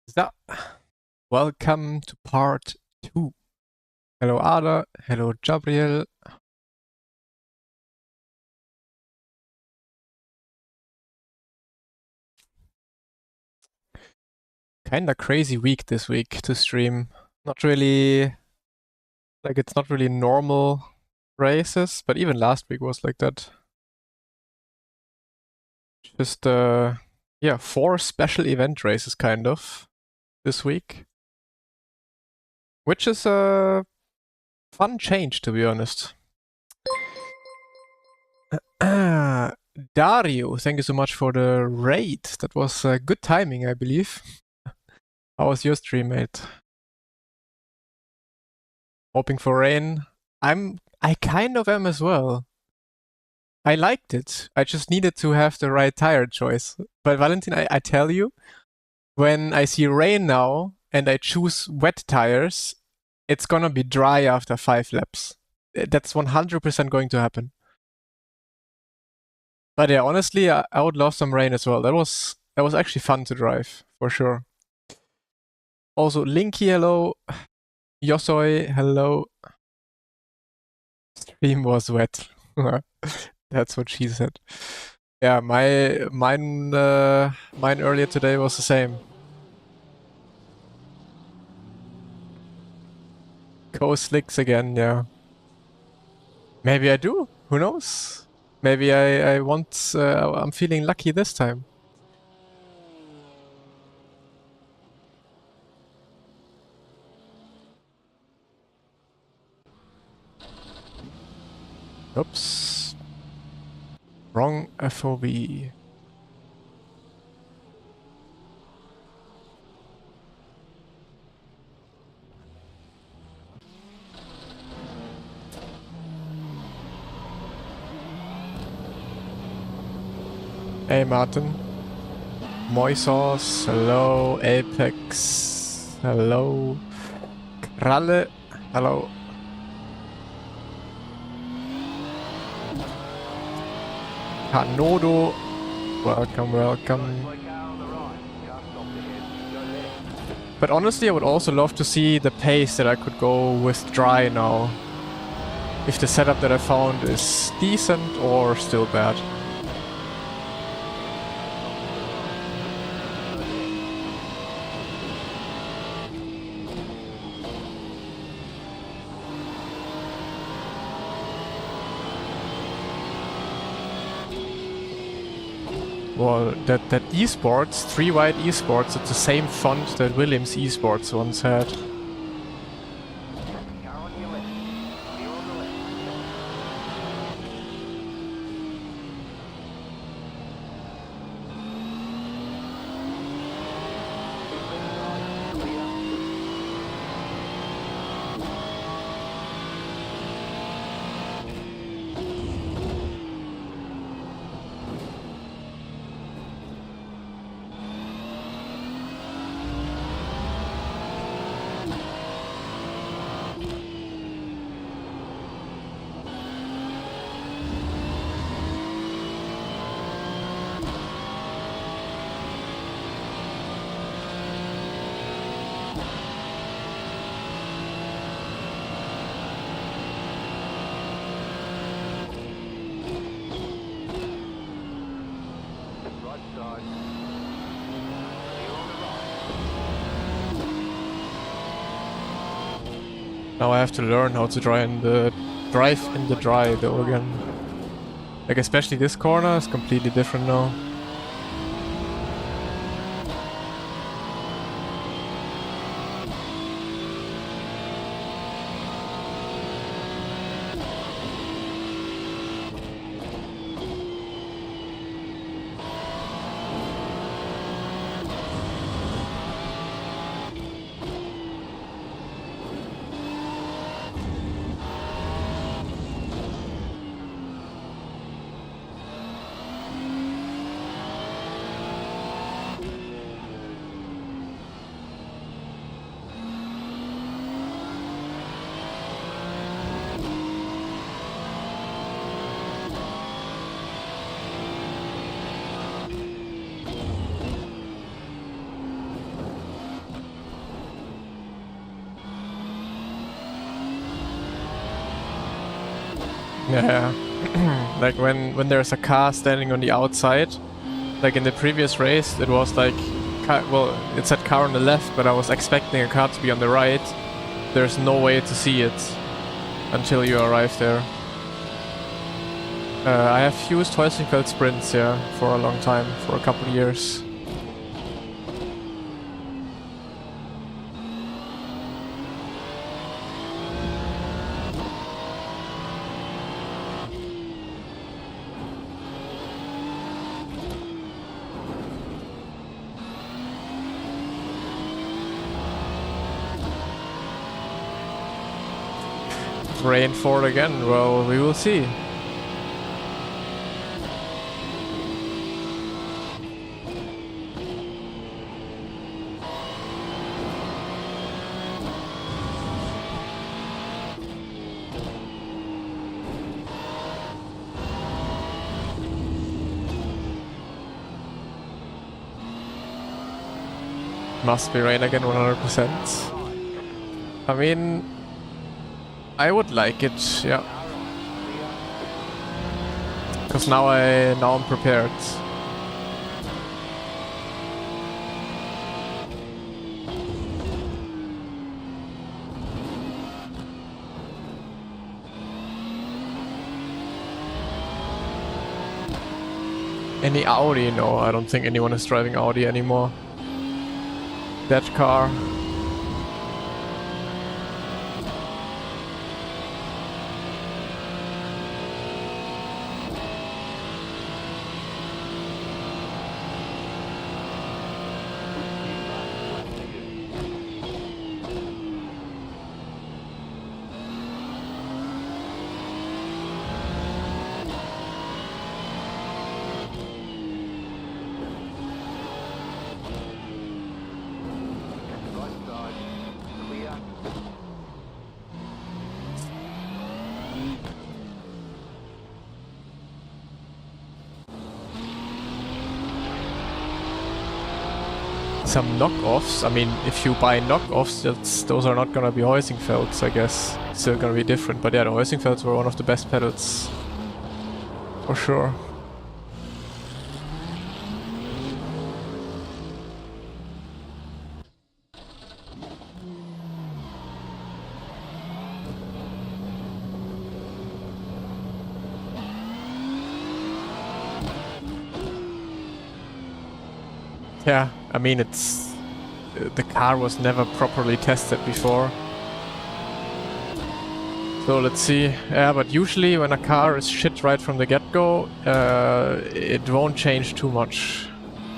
So, welcome to part 2. Hello Ada, hello Gabriel. Kinda crazy week this week to stream. Not really, it's not really normal races, but even last week was like that. Just, yeah, 4 special event races kind of this week. Which is a fun change, to be honest. Dario, thank you so much for the raid. That was good timing, I believe. How was your stream, mate? Hoping for rain. I kind of am as well. I liked it. I just needed to have the right tire choice. But Valentin, I tell you, when I see rain now and I choose wet tires, it's gonna be dry after 5 laps. That's 100% going to happen. But yeah, honestly, I would love some rain as well. That was actually fun to drive, for sure. Also, Linky, hello. Yosoi, hello. Stream was wet. That's what she said. Yeah, mine earlier today was the same. Go slicks again, yeah. Maybe I do. Who knows? Maybe I want. I'm feeling lucky this time. Oops. Wrong FOV. Hey Martin. Moisos, hello. Apex, hello. Kralle, hello. Hanodo, welcome, welcome. But honestly, I would also love to see the pace that I could go with dry now. If the setup that I found is decent or still bad. Well, that esports, 3 White esports, it's the same font that Williams esports once had. Now I have to learn how to drive in the dry though again. Like especially this corner is completely different now. Yeah. Like when there's a car standing on the outside, like in the previous race, it was like, well, it said car on the left, but I was expecting a car to be on the right. There's no way to see it until you arrive there. I have used Heusinkveld sprints, yeah, for a long time, for a couple of years. Rain for it again, well, we will see. Must be rain again 100%. I mean, I would like it, yeah. Because now I'm prepared. Any Audi? No, I don't think anyone is driving Audi anymore. That car. Some knockoffs. I mean, if you buy knockoffs, those are not gonna be Heusinkvelds, I guess. Still gonna be different, but yeah, the Heusinkvelds were one of the best pedals. For sure. Yeah, I mean, the car was never properly tested before. So let's see. Yeah, but usually when a car is shit right from the get-go, it won't change too much.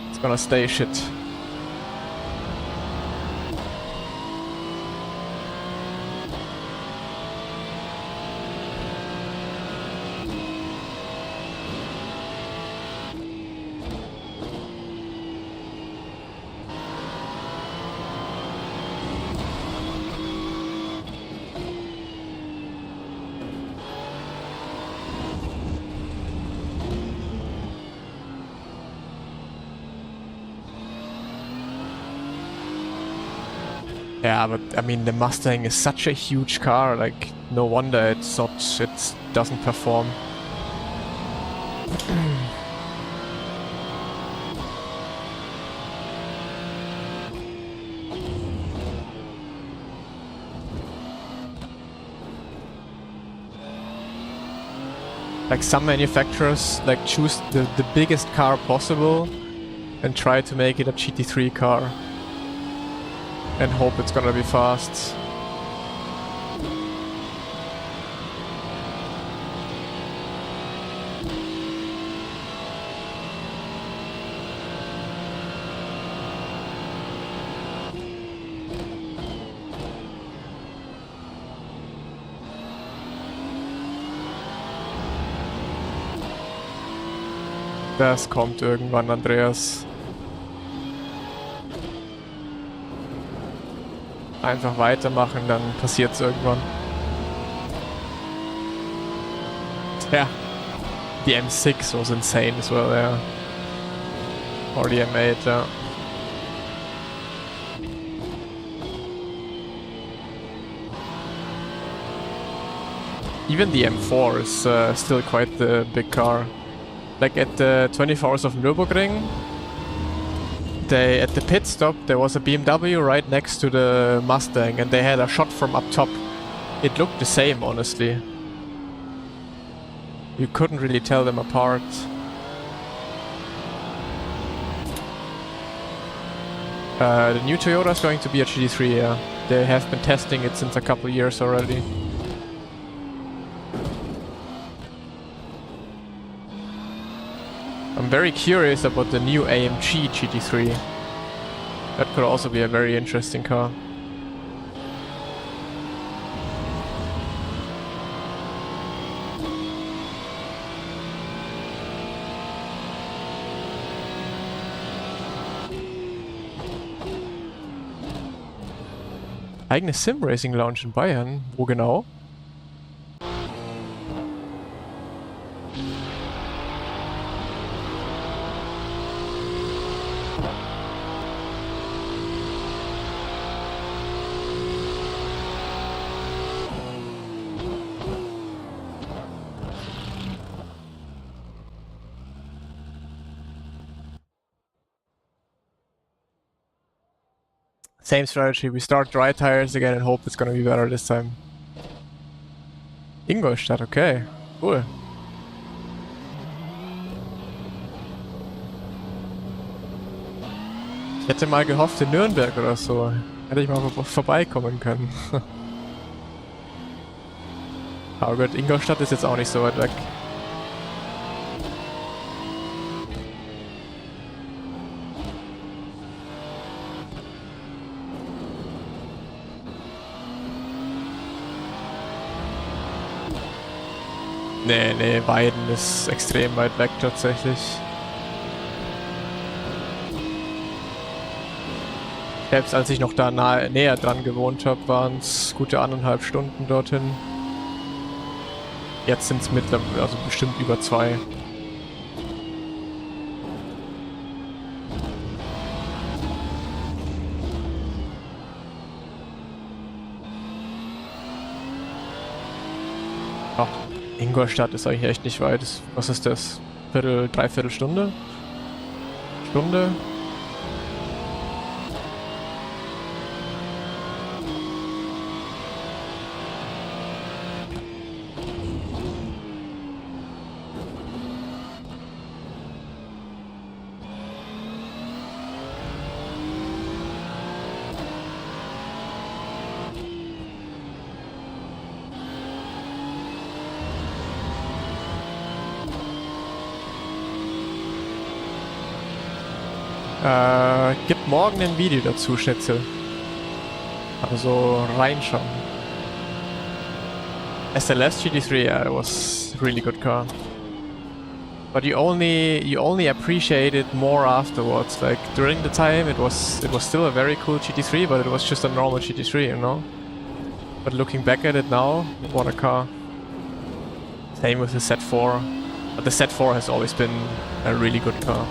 It's gonna stay shit. Yeah, but I mean, the Mustang is such a huge car, like, no wonder it doesn't perform. Like, some manufacturers, like, choose the biggest car possible and try to make it a GT3 car. And hope it's gonna be fast. Das kommt irgendwann, Andreas. Einfach weitermachen, dann passiert's irgendwann. Yeah, the M6 was insane as well, yeah. Or the M8, yeah. Even the M4 is still quite the big car. Like at the 24 Hours of Nürburgring, at the pit stop there was a BMW right next to the Mustang, and they had a shot from up top. It looked the same, honestly. You couldn't really tell them apart. The new Toyota is going to be a GT3, yeah. They have been testing it since a couple years already. I'm very curious about the new AMG GT3. That could also be a very interesting car. Eigene Sim-Racing Lounge in Bayern? Wo genau? Same strategy, we start dry tires again and hope it's gonna be better this time. Ingolstadt, okay. Cool. Ich hätte mal gehofft in Nürnberg oder so. Hätte ich mal vorbeikommen können. Aber gut, Ingolstadt ist jetzt auch nicht so weit weg. Nee, Weiden ist extrem weit weg tatsächlich. Selbst als ich noch da näher dran gewohnt habe, waren es gute 1,5 Stunden dorthin. Jetzt sind es mittlerweile, also bestimmt über 2. Ach, Ingolstadt ist eigentlich echt nicht weit. Was ist das? Dreiviertel Stunde? Stunde? Gibt morgen ein Video dazu, Schnitzel. Also reinschauen. SLS GT3, yeah, it was a really good car. But you only appreciate it more afterwards. Like during the time, it was still a very cool GT3, but it was just a normal GT3, you know. But looking back at it now, what a car. Same with the Z4. But the Z4 has always been a really good car.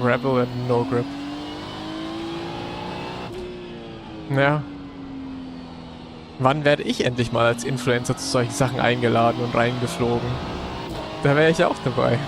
Gravel and no grip. Ja. Wann werde ich endlich mal als Influencer zu solchen Sachen eingeladen und reingeflogen? Da wäre ich auch dabei.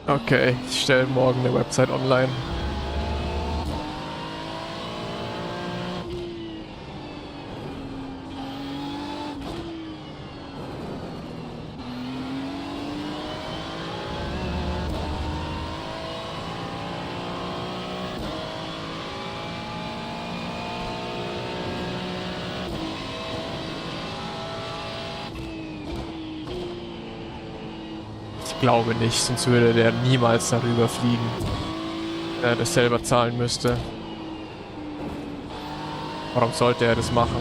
Okay, ich stelle morgen eine Website online. glaube nicht, sonst würde der niemals darüber fliegen, wenn er das selber zahlen müsste. Warum sollte er das machen?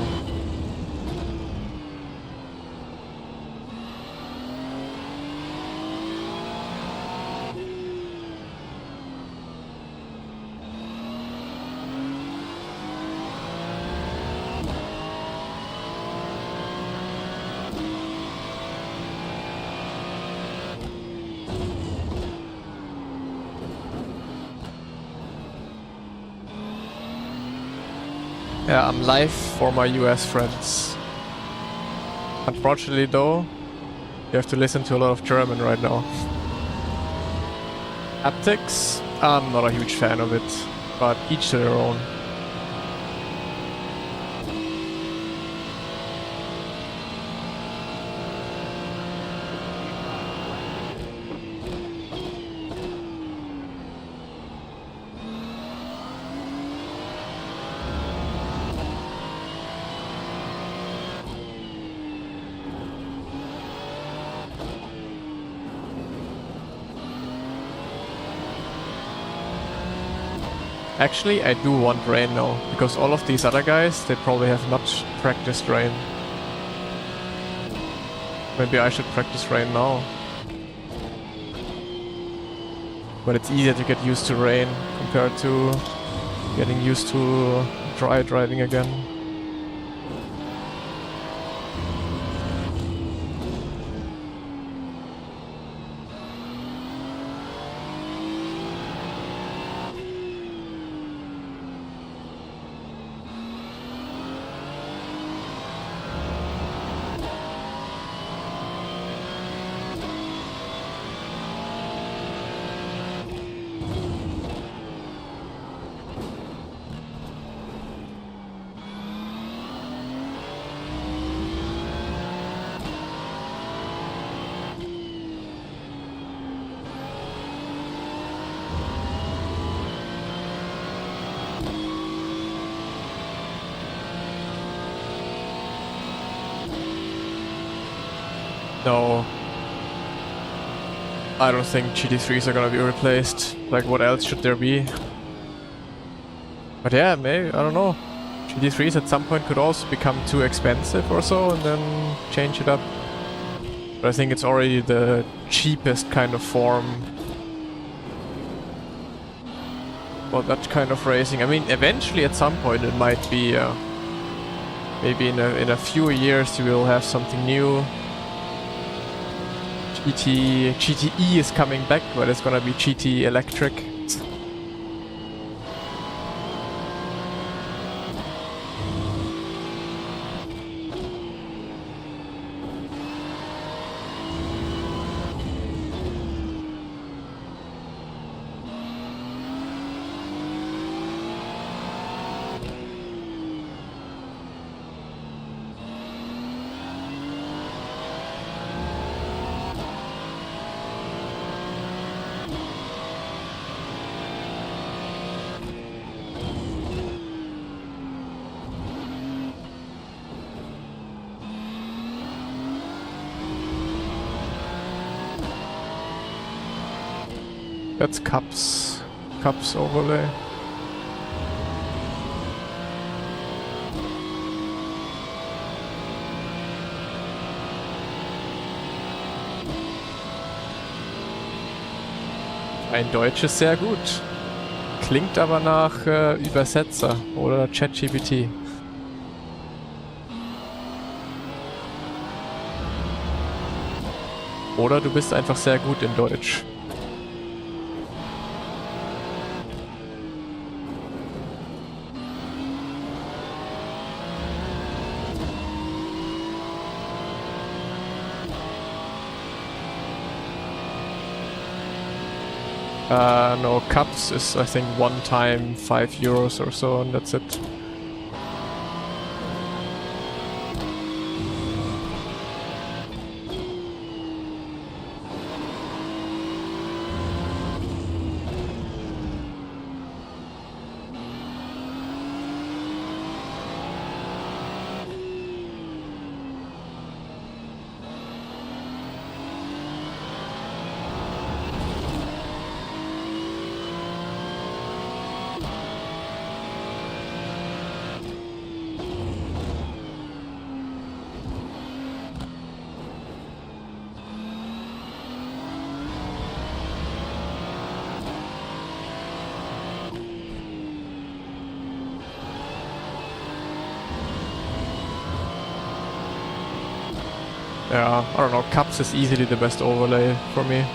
Yeah, I'm live for my US friends. Unfortunately though, you have to listen to a lot of German right now. Haptics? I'm not a huge fan of it, but each to their own. Actually, I do want rain now, because all of these other guys, they probably have not practiced rain. Maybe I should practice rain now. But it's easier to get used to rain compared to getting used to dry driving again. No. I don't think GT3s are gonna be replaced. Like, what else should there be? But yeah, maybe, I don't know. GT3s at some point could also become too expensive or so and then change it up. But I think it's already the cheapest kind of form. Well, that kind of racing. I mean, eventually at some point it might be, maybe in a few years you will have something new. GTE is coming back, but it's gonna be GT Electric. That's Cups overlay. Mein Deutsch ist sehr gut. Klingt aber nach Übersetzer oder ChatGPT. Oder du bist einfach sehr gut in Deutsch. No, Cups is, I think, one time €5 or so, and that's it. Yeah, I don't know, Cups is easily the best overlay for me.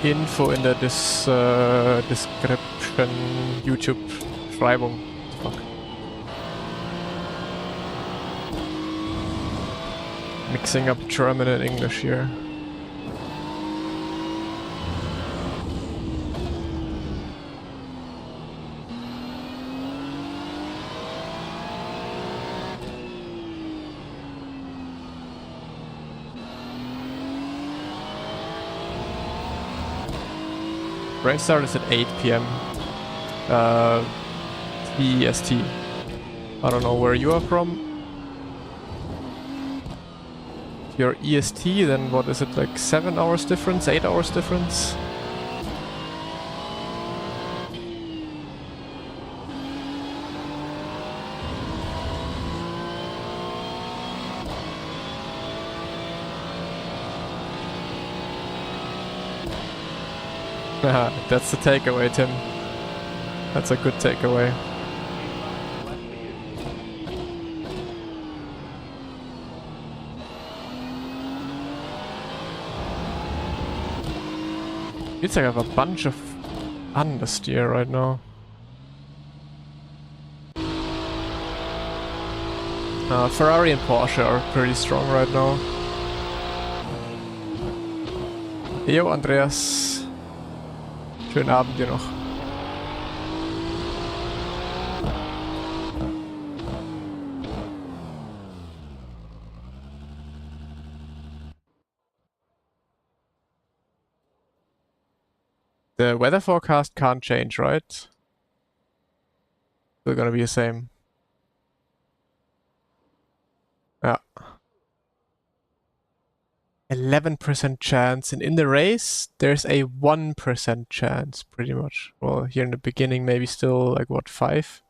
Info in der Description, YouTube, Beschreibung. Fuck. Mixing up German and English here. Race start is at 8 p.m. EST. I don't know where you are from. If you're EST, then what is it, like 7 hours difference, 8 hours difference? That's the takeaway, Tim. That's a good takeaway. Feels like I have a bunch of understeer right now. Ferrari and Porsche are pretty strong right now. Yo, Andreas. Schönen Abend dir noch. The weather forecast can't change, right? Still gonna be the same. Yeah. 11% chance, and in the race, there's a 1% chance, pretty much. Well, here in the beginning, maybe still, like, what, 5%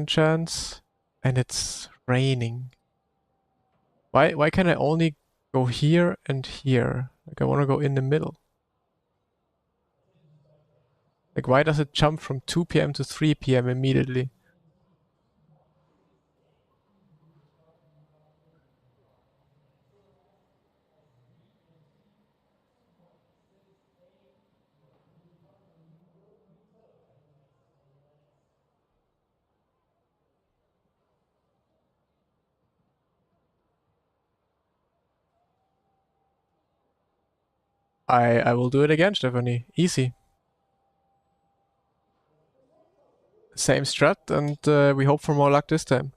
chance? And it's raining. Why can I only go here and here? Like, I want to go in the middle. Like, why does it jump from 2 p.m. to 3 p.m. immediately? I will do it again, Stephanie. Easy. Same strat, and we hope for more luck this time.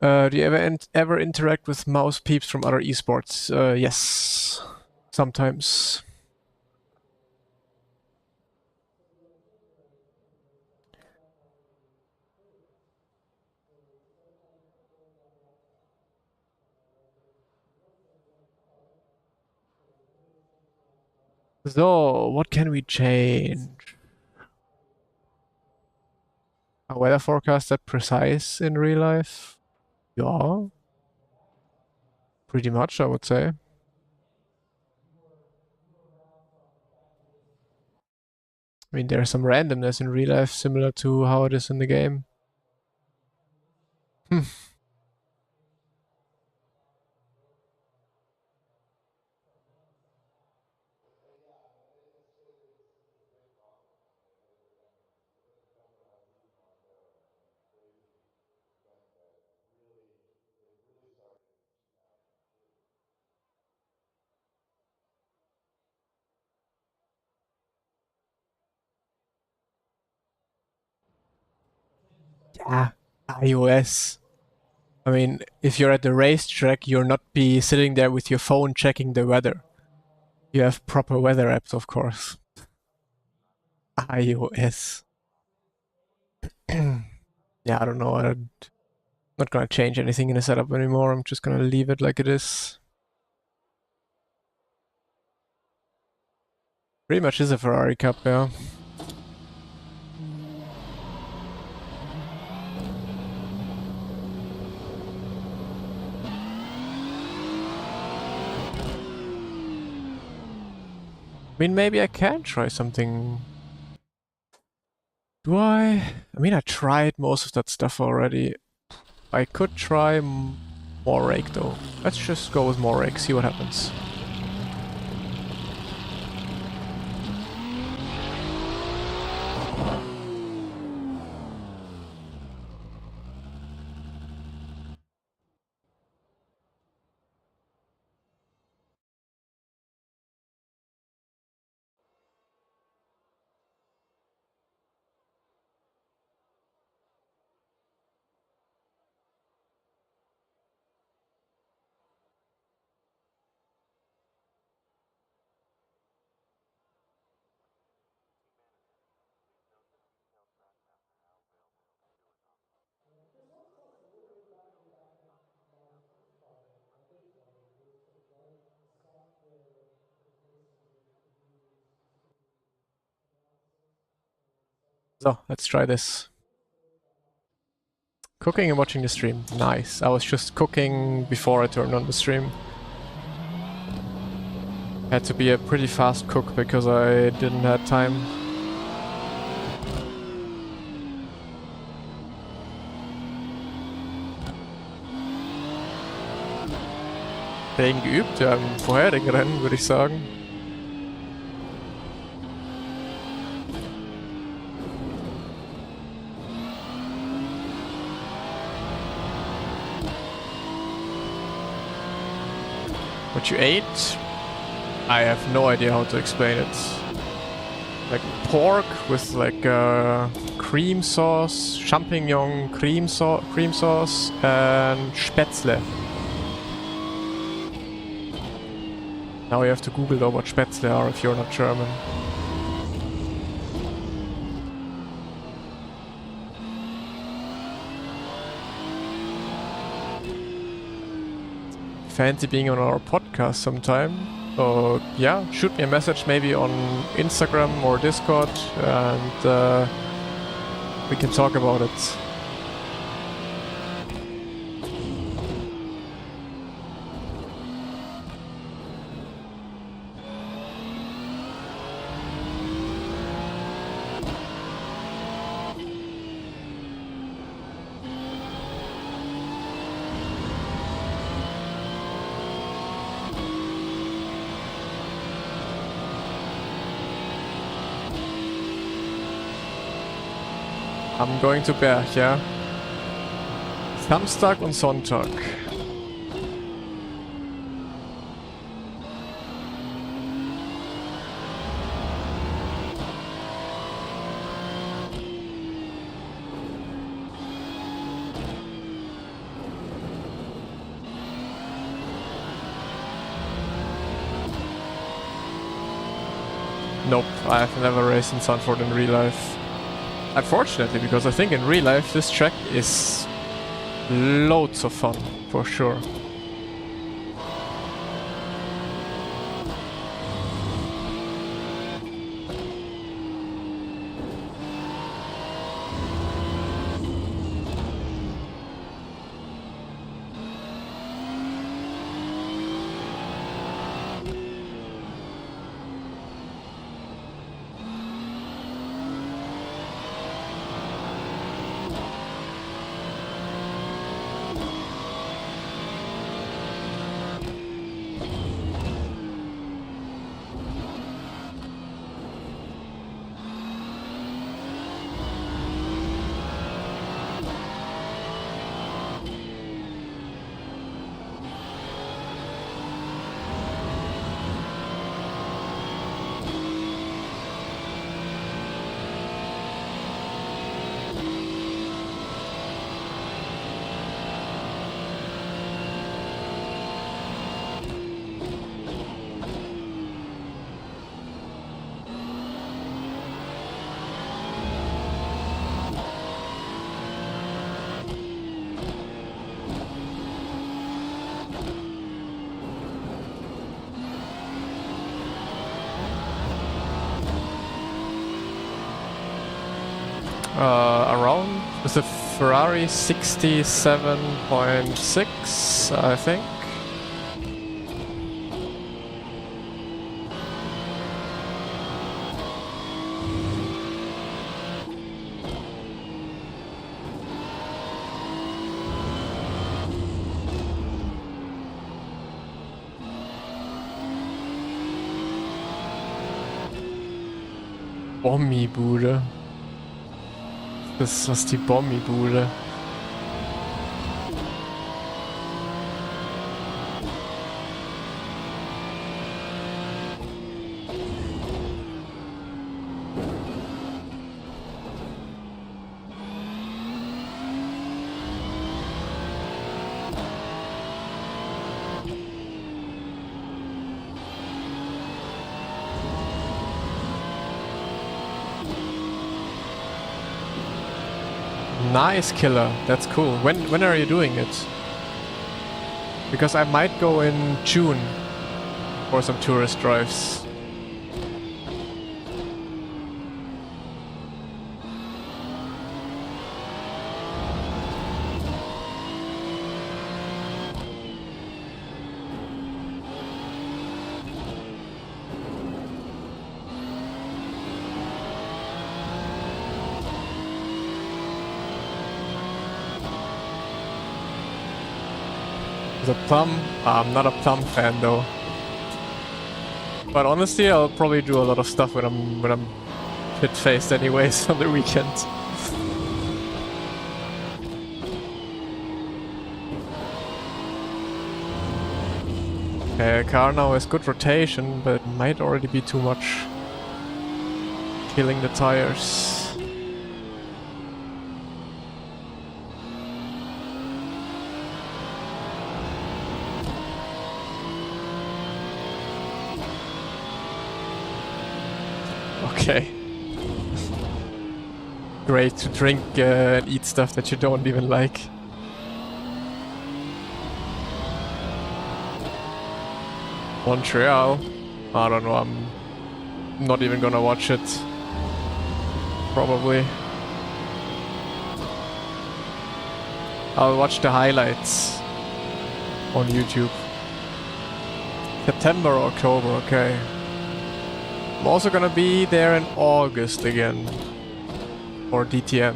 Do you ever interact with mouse peeps from other esports? Yes, sometimes. So, what can we change? A weather forecast that precise in real life? Yeah, pretty much, I would say. I mean, there's some randomness in real life, similar to how it is in the game. Yeah, iOS. I mean, if you're at the racetrack, you're not be sitting there with your phone checking the weather. You have proper weather apps, of course. iOS. Yeah, I don't know. I'm not gonna change anything in the setup anymore. I'm just gonna leave it like it is. Pretty much is a Ferrari Cup, yeah. I mean, maybe I can try something. Do I? I mean, I tried most of that stuff already. I could try more rake though. Let's just go with more rake, see what happens. So, let's try this. Cooking and watching the stream. Nice. I was just cooking before I turned on the stream. Had to be a pretty fast cook because I didn't have time. Regen geübt, ja, im vorherigen Rennen würde ich sagen. What you ate? I have no idea how to explain it. Like pork with like cream sauce, champignon cream sauce, and Spätzle. Now you have to Google though what Spätzle are if you're not German. Fancy being on our podcast sometime. So yeah, shoot me a message maybe on Instagram or Discord and we can talk about it. I'm going to Berg, ja. Samstag und Sonntag. Nope, I've never raced in Zandvoort in real life. Unfortunately, because I think in real life this track is loads of fun, for sure. around with a Ferrari 67.6, I think. Bommi-Bude. Das ist die Bommi-Bude. Nice, Killer. That's cool. When are you doing it? Because I might go in June for some tourist drives. The plum? I'm not a plum fan though. But honestly, I'll probably do a lot of stuff when I'm pit-faced anyways on the weekend. Okay, car now has good rotation, but it might already be too much. Killing the tires. Okay. Great to drink and eat stuff that you don't even like. Montreal? I don't know, I'm not even gonna watch it. Probably. I'll watch the highlights on YouTube. September or October, okay. I'm also gonna be there in August again. For DTM.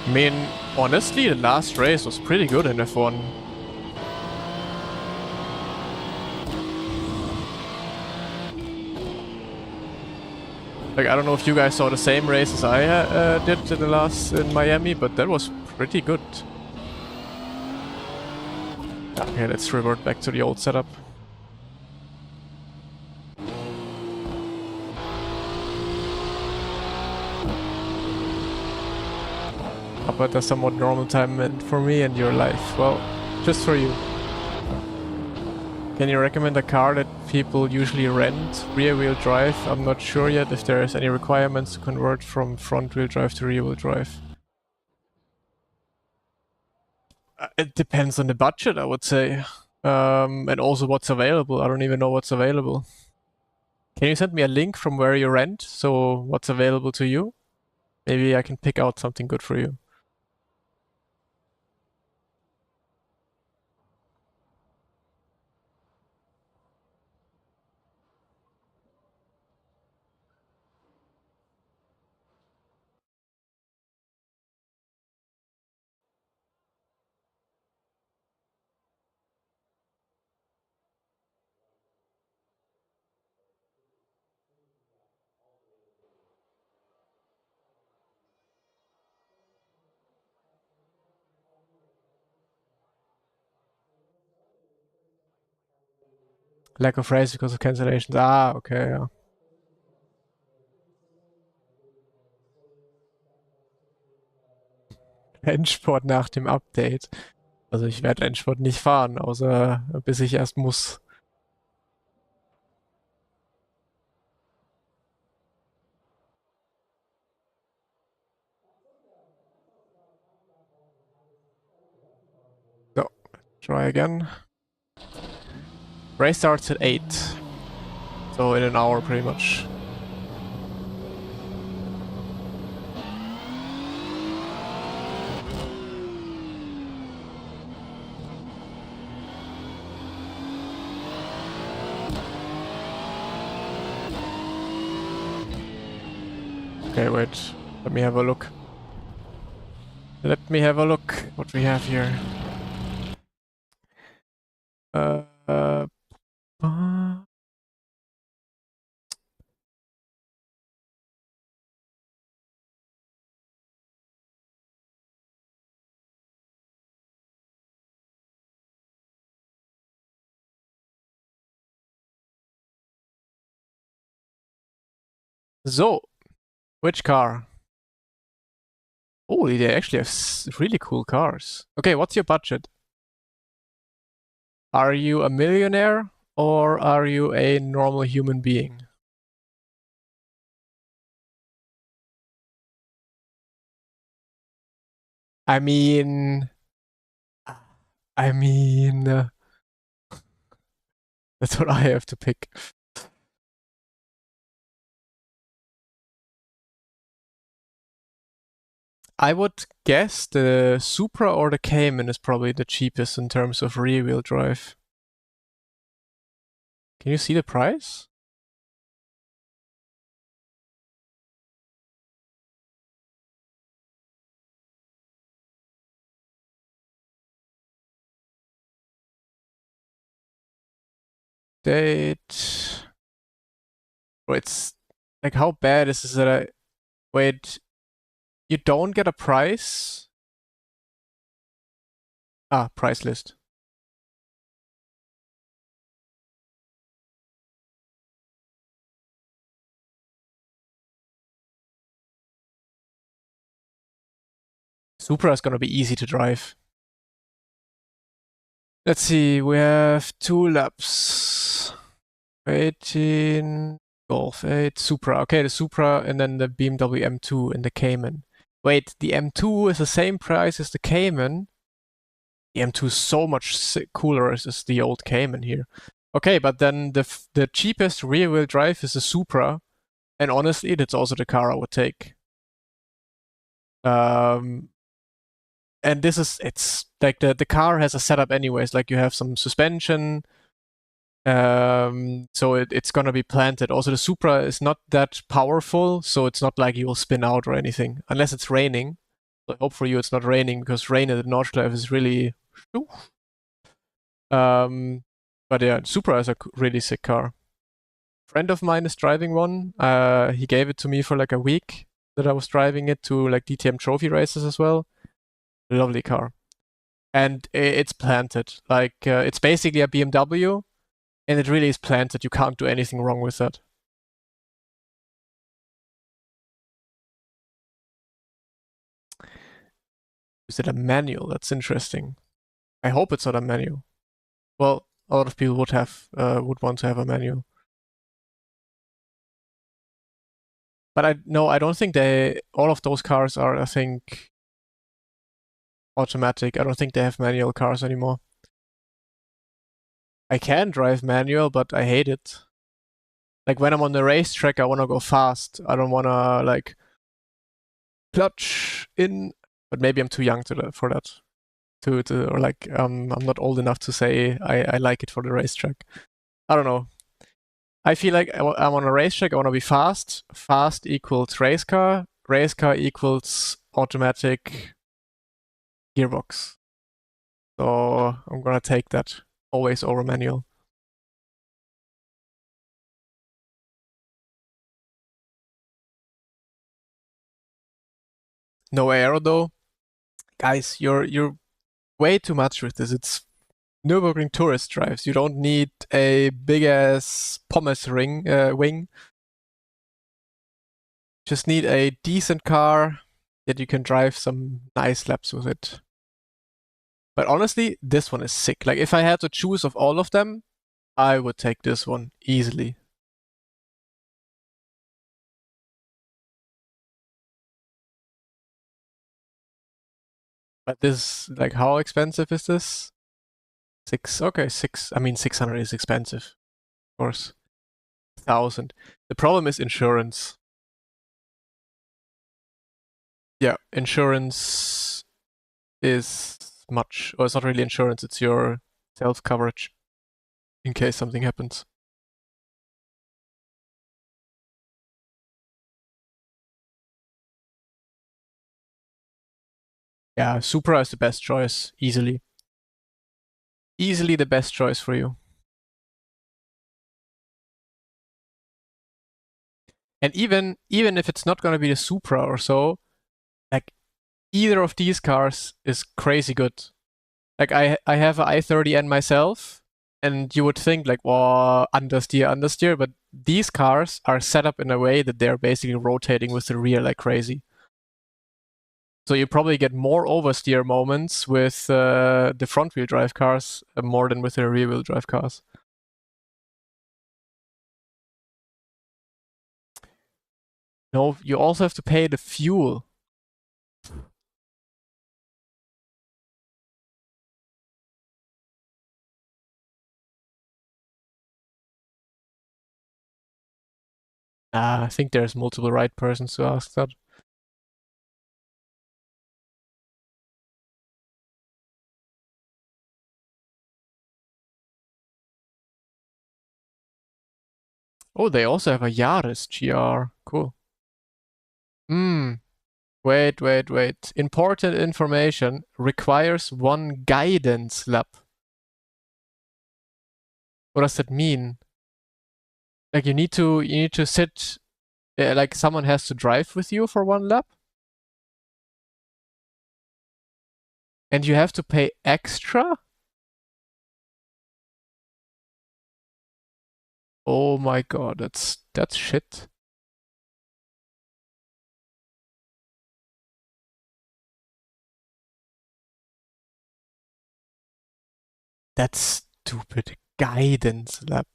I mean, honestly, the last race was pretty good in F1. Like, I don't know if you guys saw the same race as I did in the last in Miami, but that was pretty good. Okay, let's revert back to the old setup. But a somewhat normal time for me and your life. Well, just for you. Can you recommend a car that people usually rent? Rear-wheel drive? I'm not sure yet if there is any requirements to convert from front-wheel drive to rear-wheel drive. It depends on the budget, I would say. And also what's available. I don't even know what's available. Can you send me a link from where you rent? So what's available to you? Maybe I can pick out something good for you. Lack of race because of cancellations. Ah, okay, ja. Endsport nach dem Update. Also ich werde Endspurt nicht fahren, außer bis ich erst muss. So, try again. Race starts at 8. So in an hour pretty much. Okay, wait. Let me have a look. Let me have a look what we have here. Uh, uh, uh, so, which car? Holy, they actually have really cool cars. Okay, what's your budget? Are you a millionaire or are you a normal human being? I mean, I mean, that's what I have to pick. I would guess the Supra or the Cayman is probably the cheapest in terms of rear-wheel drive. Can you see the price? Date. Oh, it's like how bad is this that I wait? You don't get a price? Ah, price list. Supra is gonna be easy to drive. Let's see, we have 2 laps. 18, Golf 8, Supra. Okay, the Supra and then the BMW M2 and the Cayman. Wait, the M2 is the same price as the Cayman. The M2 is so much cooler as the old Cayman here. Okay, but then the cheapest rear-wheel drive is the Supra, and honestly, that's also the car I would take. Um, and this is it's like the car has a setup anyways. Like you have some suspension, so it's gonna be planted. Also, the Supra is not that powerful, so it's not like you will spin out or anything unless it's raining. So I hope for you it's not raining because rain at the Nordschleife is really. Um, but yeah, Supra is a really sick car. Friend of mine is driving one. He gave it to me for like a week that I was driving it to like DTM trophy races as well. Lovely car, and it's planted. Like it's basically a BMW, and it really is planted. You can't do anything wrong with that. Is it a manual? That's interesting. I hope it's not a manual. Well, a lot of people would want to have a manual. But I don't think all of those cars are, I think, automatic. I don't think they have manual cars anymore. I can drive manual, but I hate it. Like when I'm on the racetrack, I want to go fast. I don't want to like clutch in. But maybe I'm too young for that. Or like I'm not old enough to say I like it for the racetrack. I don't know. I feel like I'm on a racetrack. I want to be fast. Fast equals race car. Race car equals automatic gearbox. So I'm gonna take that always over manual. No aero though, guys. You're way too much with this. It's Nürburgring tourist drives. You don't need a big ass Pommes ring wing. Just need a decent car that you can drive some nice laps with it. But honestly, this one is sick. Like, if I had to choose of all of them, I would take this one easily. But this, like, how expensive is this? Six. Okay, six. I mean, 600 is expensive, of course. 1,000. The problem is insurance. Yeah, insurance is much, or it's not really insurance, it's your self coverage in case something happens. Yeah, Supra is the best choice, easily. Easily the best choice for you. And even if it's not gonna be the Supra or so, like either of these cars is crazy good. Like I have an i30N myself, and you would think like, well, understeer, understeer, but these cars are set up in a way that they're basically rotating with the rear like crazy. So you probably get more oversteer moments with the front wheel drive cars more than with the rear wheel drive cars. No, you also have to pay the fuel. I think there's multiple right persons to ask that. Oh, they also have a Yaris GR. Cool. Hmm. Wait. Important information requires one guidance lap. What does that mean? Like you need to sit like someone has to drive with you for one lap? And you have to pay extra? Oh my god, that's shit. That's stupid. Guidance lap.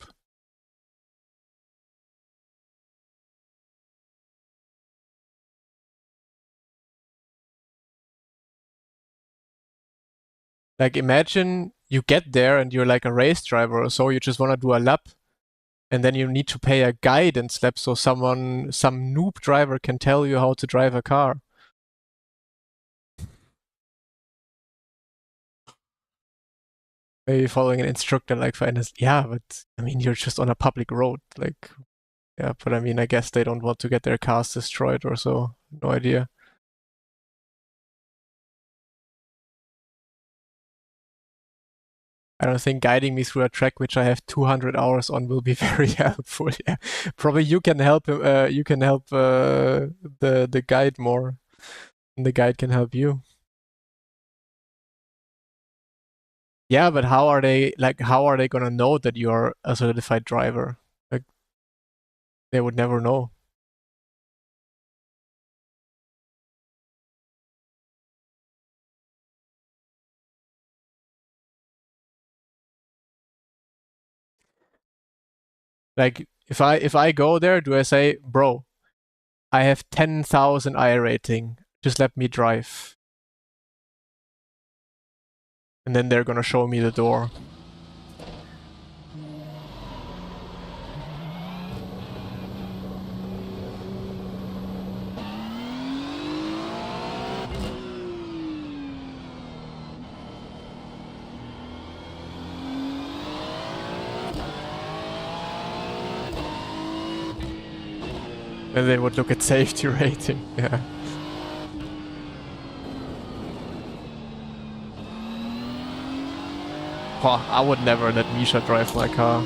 Like imagine you get there and you're like a race driver or so, you just want to do a lap, and then you need to pay a guidance lap so some noob driver can tell you how to drive a car. Maybe following an instructor like for NS. Yeah, but I mean you're just on a public road. Like yeah, but I mean I guess they don't want to get their cars destroyed or so. No idea. I don't think guiding me through a track which I have 200 hours on will be very helpful. Yeah, probably you can help him. You can help the guide more, and the guide can help you. Yeah, but how are they gonna know that you're a certified driver? Like they would never know. Like if I go there, do I say, bro, I have 10,000 I rating. Just let me drive, and then they're gonna show me the door. And they would look at safety rating. Yeah. Oh, I would never let Misha drive my car.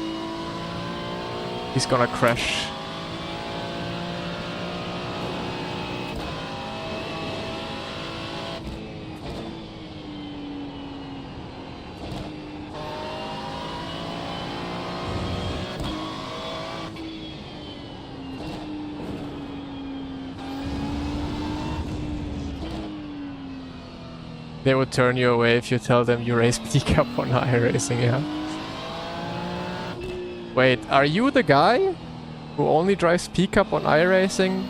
He's gonna crash. They would turn you away if you tell them you race pickup on iRacing, yeah. Wait, are you the guy who only drives pickup on iRacing?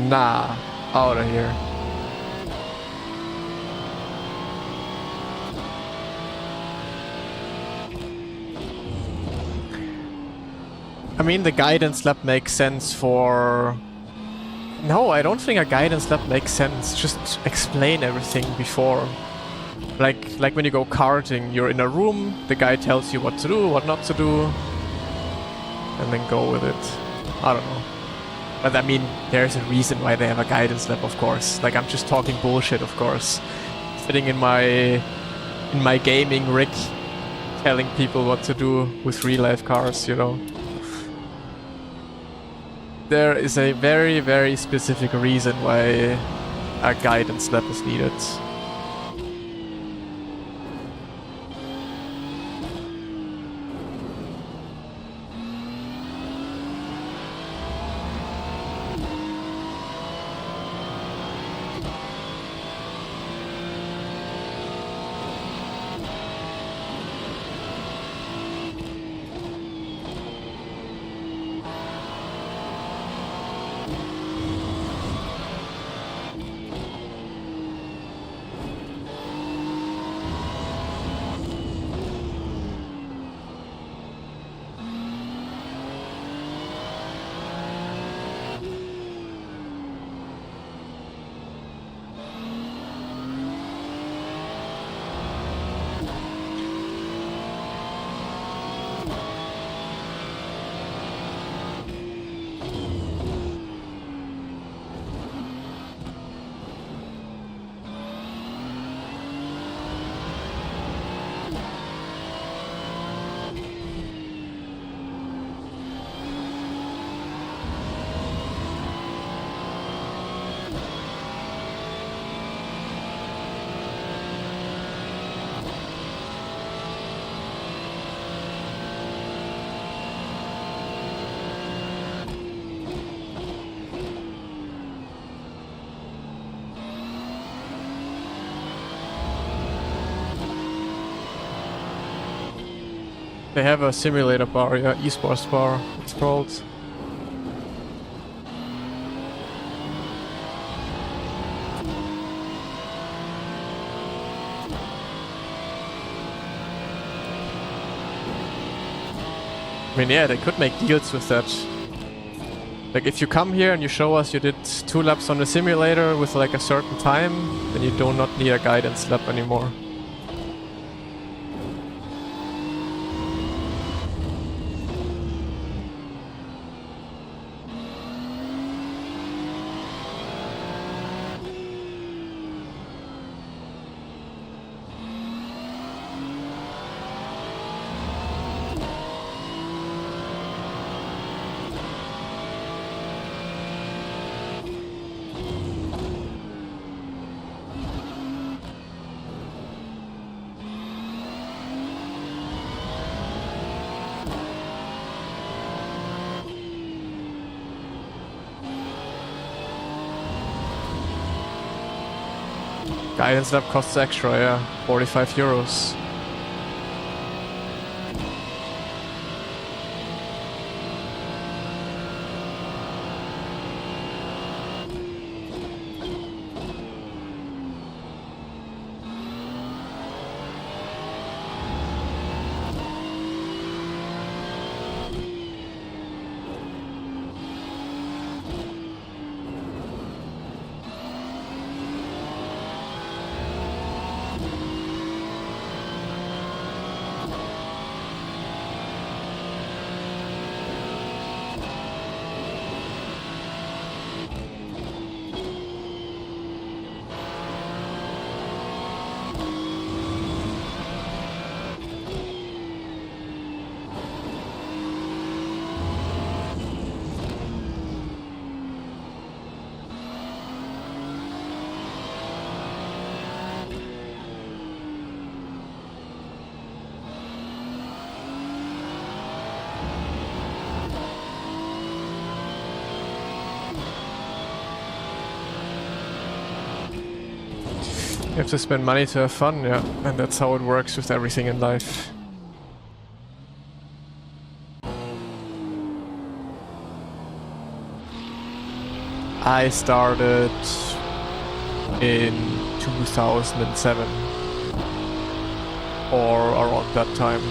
Nah, out of here. I mean, the guidance lab makes sense for... No, I don't think a guidance lab makes sense. Just explain everything before. Like when you go karting, you're in a room, the guy tells you what to do, what not to do, and then go with it. I don't know. But I mean, there's a reason why they have a guidance lab, of course. Like, I'm just talking bullshit, of course. Sitting in my gaming rig, telling people what to do with real-life cars, you know. There is a very, very specific reason why a guidance lab is needed. They have a simulator bar, yeah, esports bar, it's called. I mean, yeah, they could make deals with that. Like, if you come here and you show us you did 2 laps on the simulator with like a certain time, then you do not need a guidance lap anymore. Guidance lab costs extra, yeah, 45 euros. You have to spend money to have fun, yeah. And that's how it works with everything in life. I started in 2007 or around that time.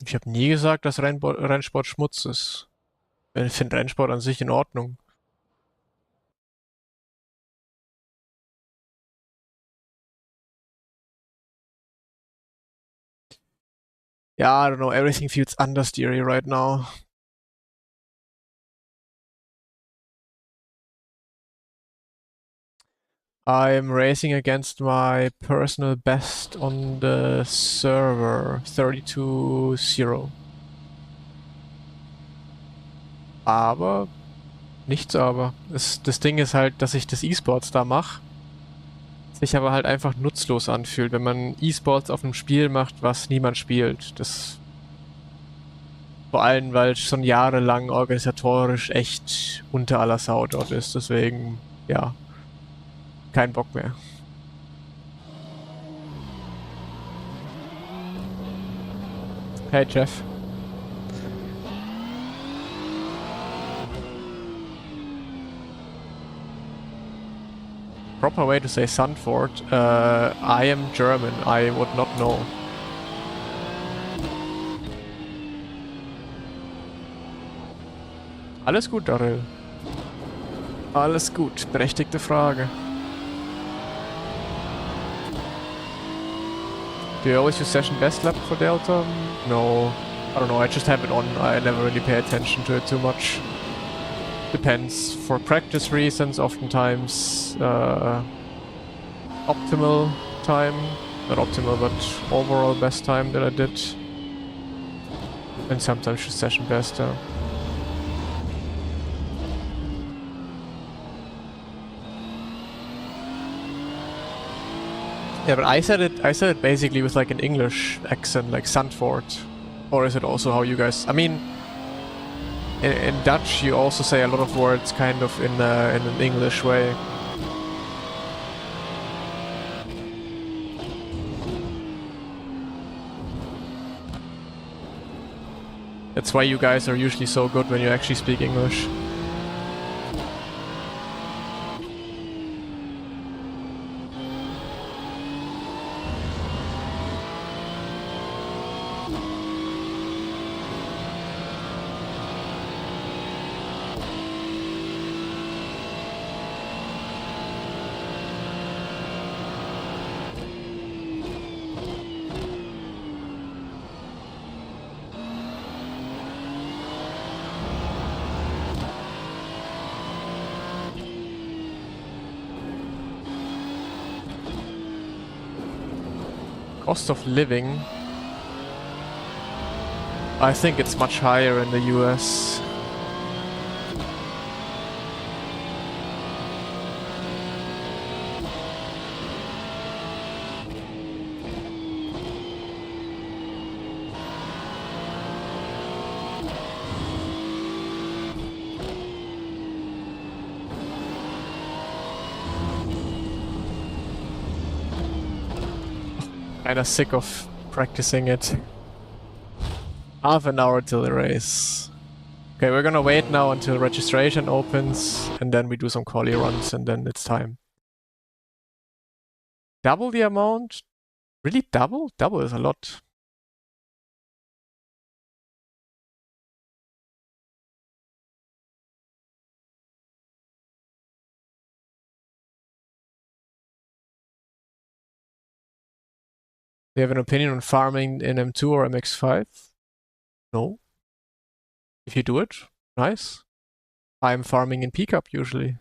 Ich habe nie gesagt, dass Rennsport Schmutz ist. Ich finde Rennsport an sich in Ordnung. Yeah, I don't know, everything feels understeery right now. I'm racing against my personal best on the server, 32-0. Aber, nichts aber. Das Ding ist halt, dass ich das E-Sports da mache, sich aber halt einfach nutzlos anfühlt, wenn man E-Sports auf einem Spiel macht, was niemand spielt. Das vor allem, weil es schon jahrelang organisatorisch echt unter aller Sau dort ist. Deswegen, ja, kein Bock mehr. Hey Jeff. Proper way to say Zandvoort. I am German. I would not know. Alles gut, Daryl. Alles gut. Berechtigte Frage. Do you always use session best lap for Delta? No. I don't know. I just have it on. I never really pay attention to it too much. Depends. For practice reasons, oftentimes optimal time. Not optimal, but overall best time that I did. And sometimes just session best. Yeah, but I said it basically with like an English accent, like Zandvoort. Or is it also how you guys... I mean, in Dutch you also say a lot of words kind of in an English way. That's why you guys are usually so good when you actually speak English. Cost of living. I think it's much higher in the US. Kinda sick of practicing it. Half an hour till the race. Okay, we're gonna wait now until registration opens, and then we do some quali runs, and then it's time. Double the amount? Really double? Double is a lot. Do you have an opinion on farming in M2 or MX5? No. If you do it, nice. I'm farming in pickup usually.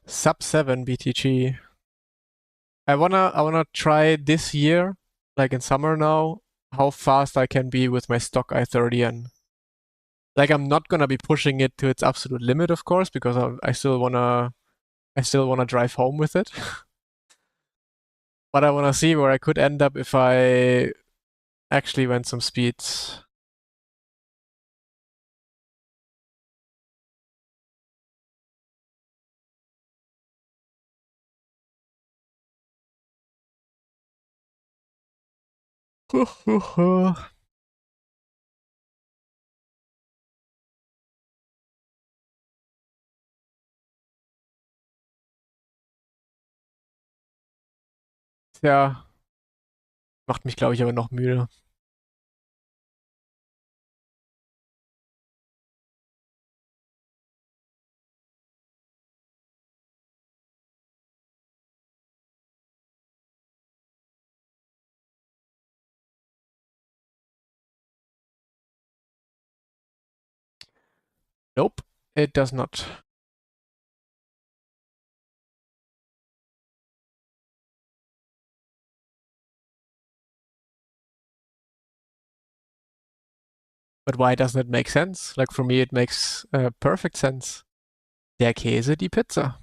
Sub 7 BTG. I wanna try this year, like in summer now, how fast I can be with my stock i30, and like I'm not gonna be pushing it to its absolute limit, of course, because I still wanna drive home with it. But I wanna see where I could end up if I actually went some speeds. Ja, macht mich, glaube ich, aber noch müde. Nope, it does not. But why doesn't it make sense? Like for me, it makes perfect sense. Der Käse, die Pizza.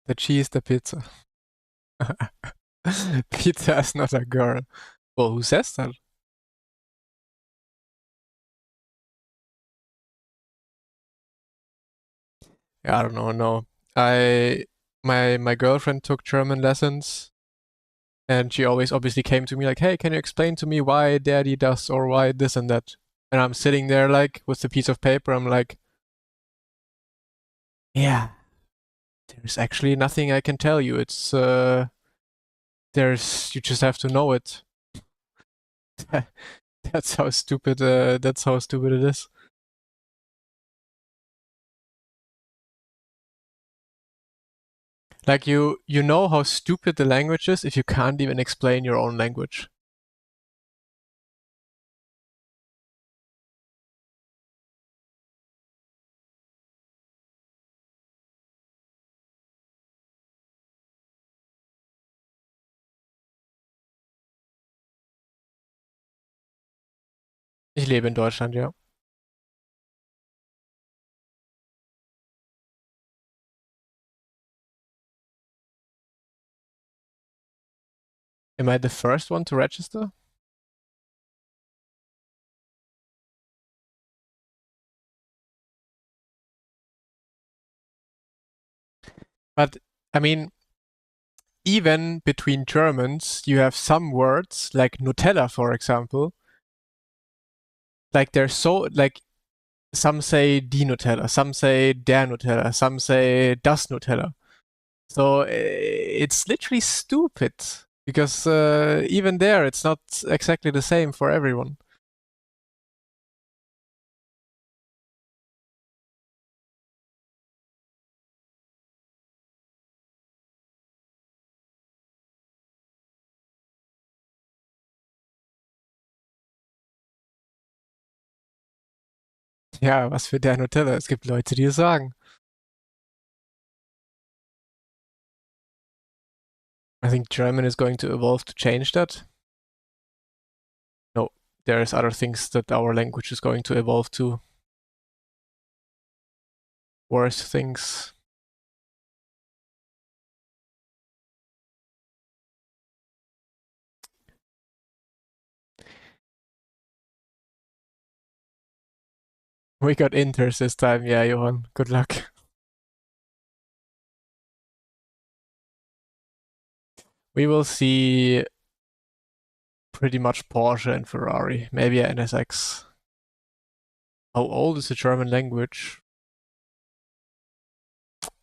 The cheese, the pizza. Pizza is not a girl. Well, who says that? Yeah, I don't know. No, I my girlfriend took German lessons, and she always obviously came to me like, "Hey, can you explain to me why Daddy does or why this and that?" And I'm sitting there like with the piece of paper. I'm like, "Yeah, there's actually nothing I can tell you. It's there's you just have to know it." That's how stupid. That's how stupid it is. Like you know how stupid the language is if you can't even explain your own language. Ich lebe in Deutschland, ja. Am I the first one to register? But I mean, even between Germans, you have some words like Nutella, for example. Like they're so like some say die Nutella, some say der Nutella, some say das Nutella. So it's literally stupid because even there, it's not exactly the same for everyone. Ja, was für der Nutella. Es gibt Leute, die es sagen. I think German is going to evolve to change that. No, there's other things that our language is going to evolve to. Worse things. We got Inters this time. Yeah, Johan. Good luck. We will see pretty much Porsche and Ferrari. Maybe a NSX. How old is the German language?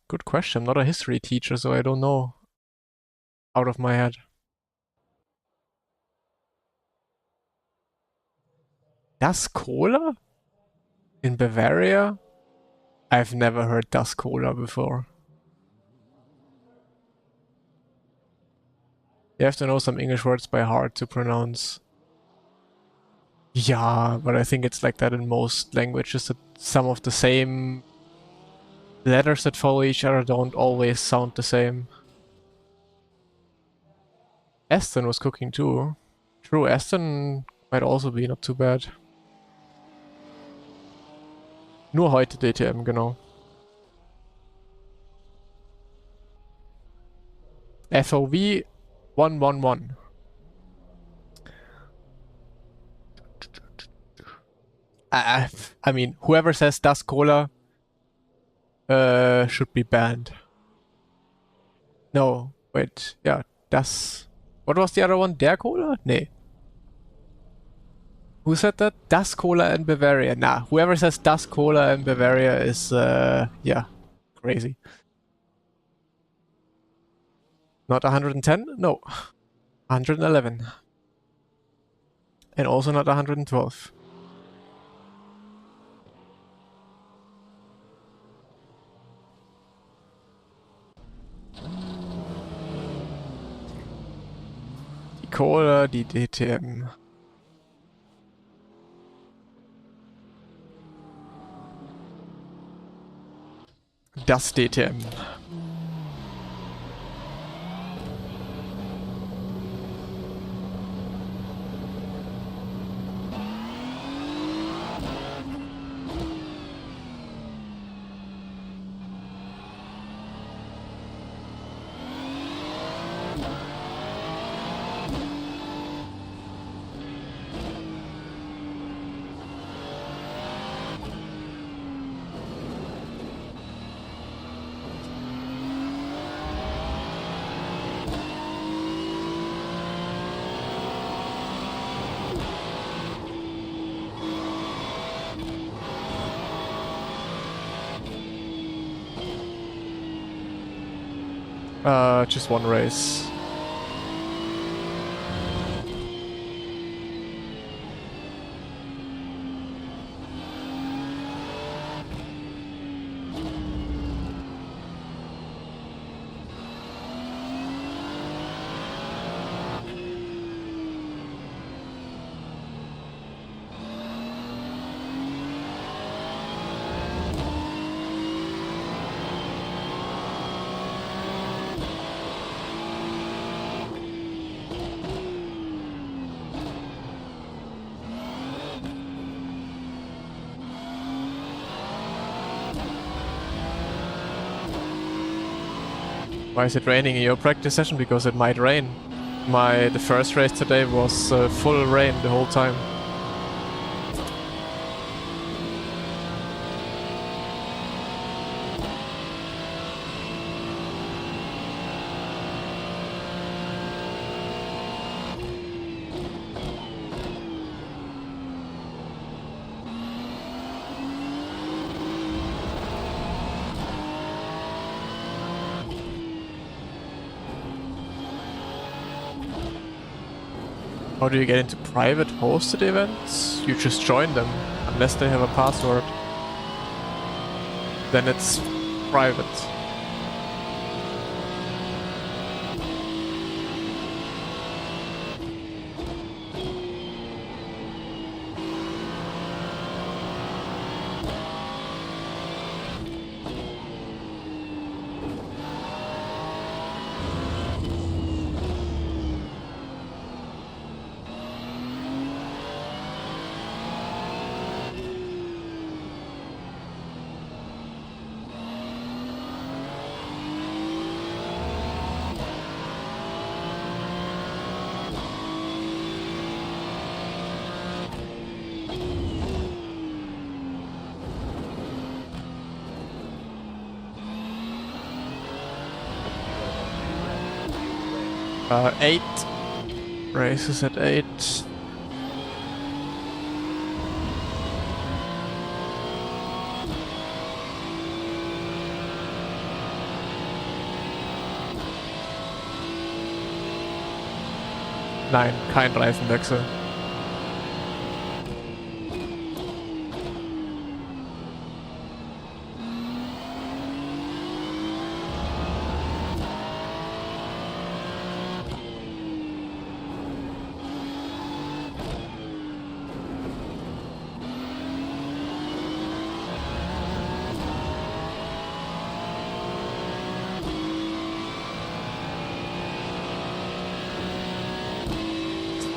Good question. I'm not a history teacher, so I don't know out of my head. Das Cola in Bavaria? I've never heard Das Cola before. You have to know some English words by heart to pronounce. Yeah, but I think it's like that in most languages, that some of the same letters that follow each other don't always sound the same. Aston was cooking too. True, Aston might also be not too bad. Nur heute DTM, genau. FOV 111. I mean, whoever says Das Cola should be banned. No, wait, yeah, Das... What was the other one? Der Cola? Nee. Who said that? Das Cola in Bavaria. Nah, whoever says Das Cola in Bavaria is, yeah, crazy. Not 110? No. 111. And also not 112. Die Cola, die DTM. Das DTM. Just one race. Why is it raining in your practice session? Because it might rain. The first race today was full rain the whole time. How do you get into private hosted events? You just join them, unless they have a password. Then it's private. Eight races at 8. Nein, kein Reifenwechsel.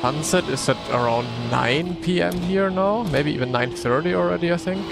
Sunset is at around 9 p.m. here now, maybe even 9:30 already, I think.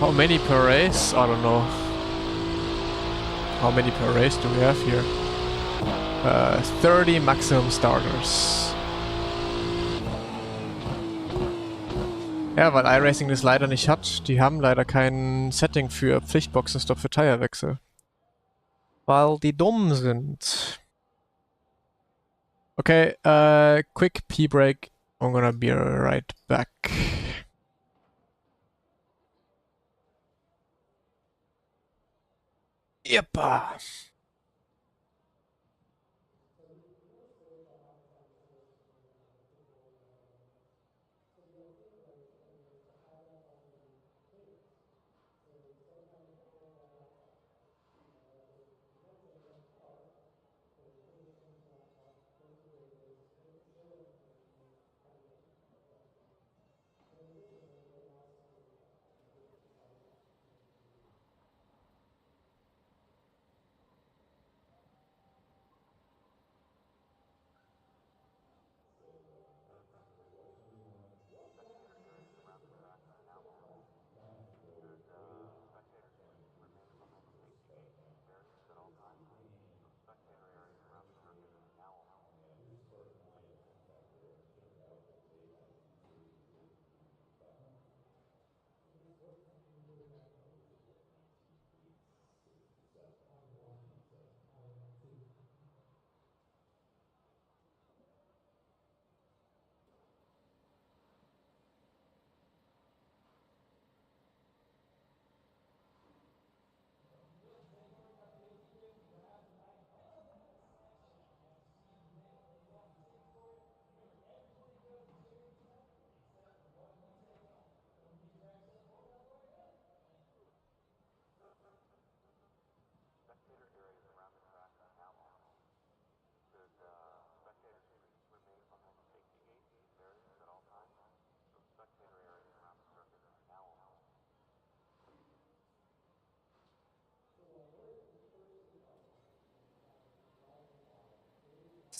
How many per race? I don't know. How many per race do we have here? 30 maximum starters. Ja, weil iRacing das leider nicht hat. Die haben leider kein Setting für Pflichtboxenstopp für Tirewaechsel. Weil die dumm sind. Okay, quick pee break. I'm gonna be right back. Yeppa.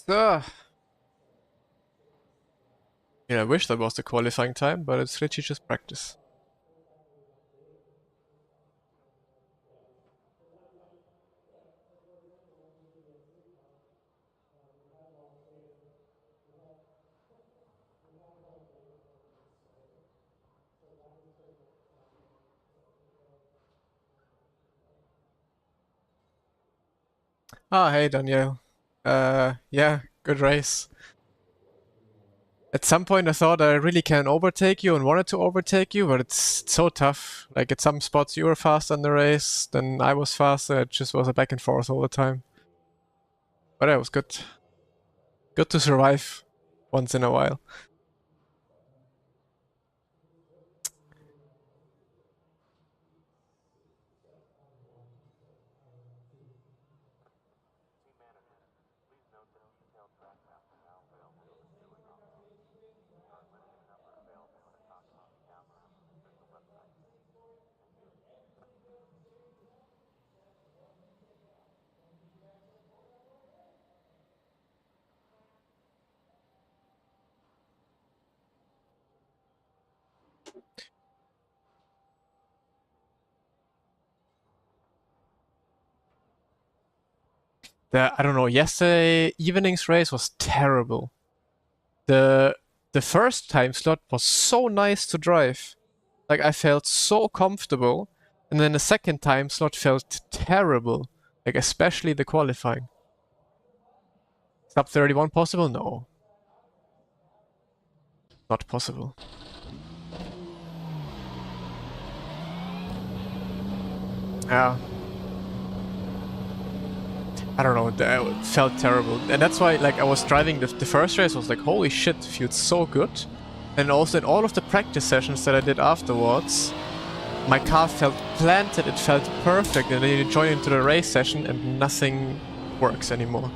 So. Yeah, I wish that was the qualifying time, but it's literally just practice. Ah, hey Danielle. Yeah, good race. At some point I thought I really can overtake you and wanted to overtake you, but it's so tough. Like at some spots you were fast in the race, then I was faster. It just was a back and forth all the time. But it was good. Good to survive once in a while. I don't know, yesterday evening's race was terrible. The first time slot was so nice to drive. Like, I felt so comfortable. And then the second time slot felt terrible. Like, especially the qualifying. Sub 31 possible? No. Not possible. Yeah. I don't know, it felt terrible. And that's why, like, I was driving the first race, I was like, holy shit, it feels so good. And also in all of the practice sessions that I did afterwards, my car felt planted, it felt perfect, and then you join into the race session and nothing works anymore.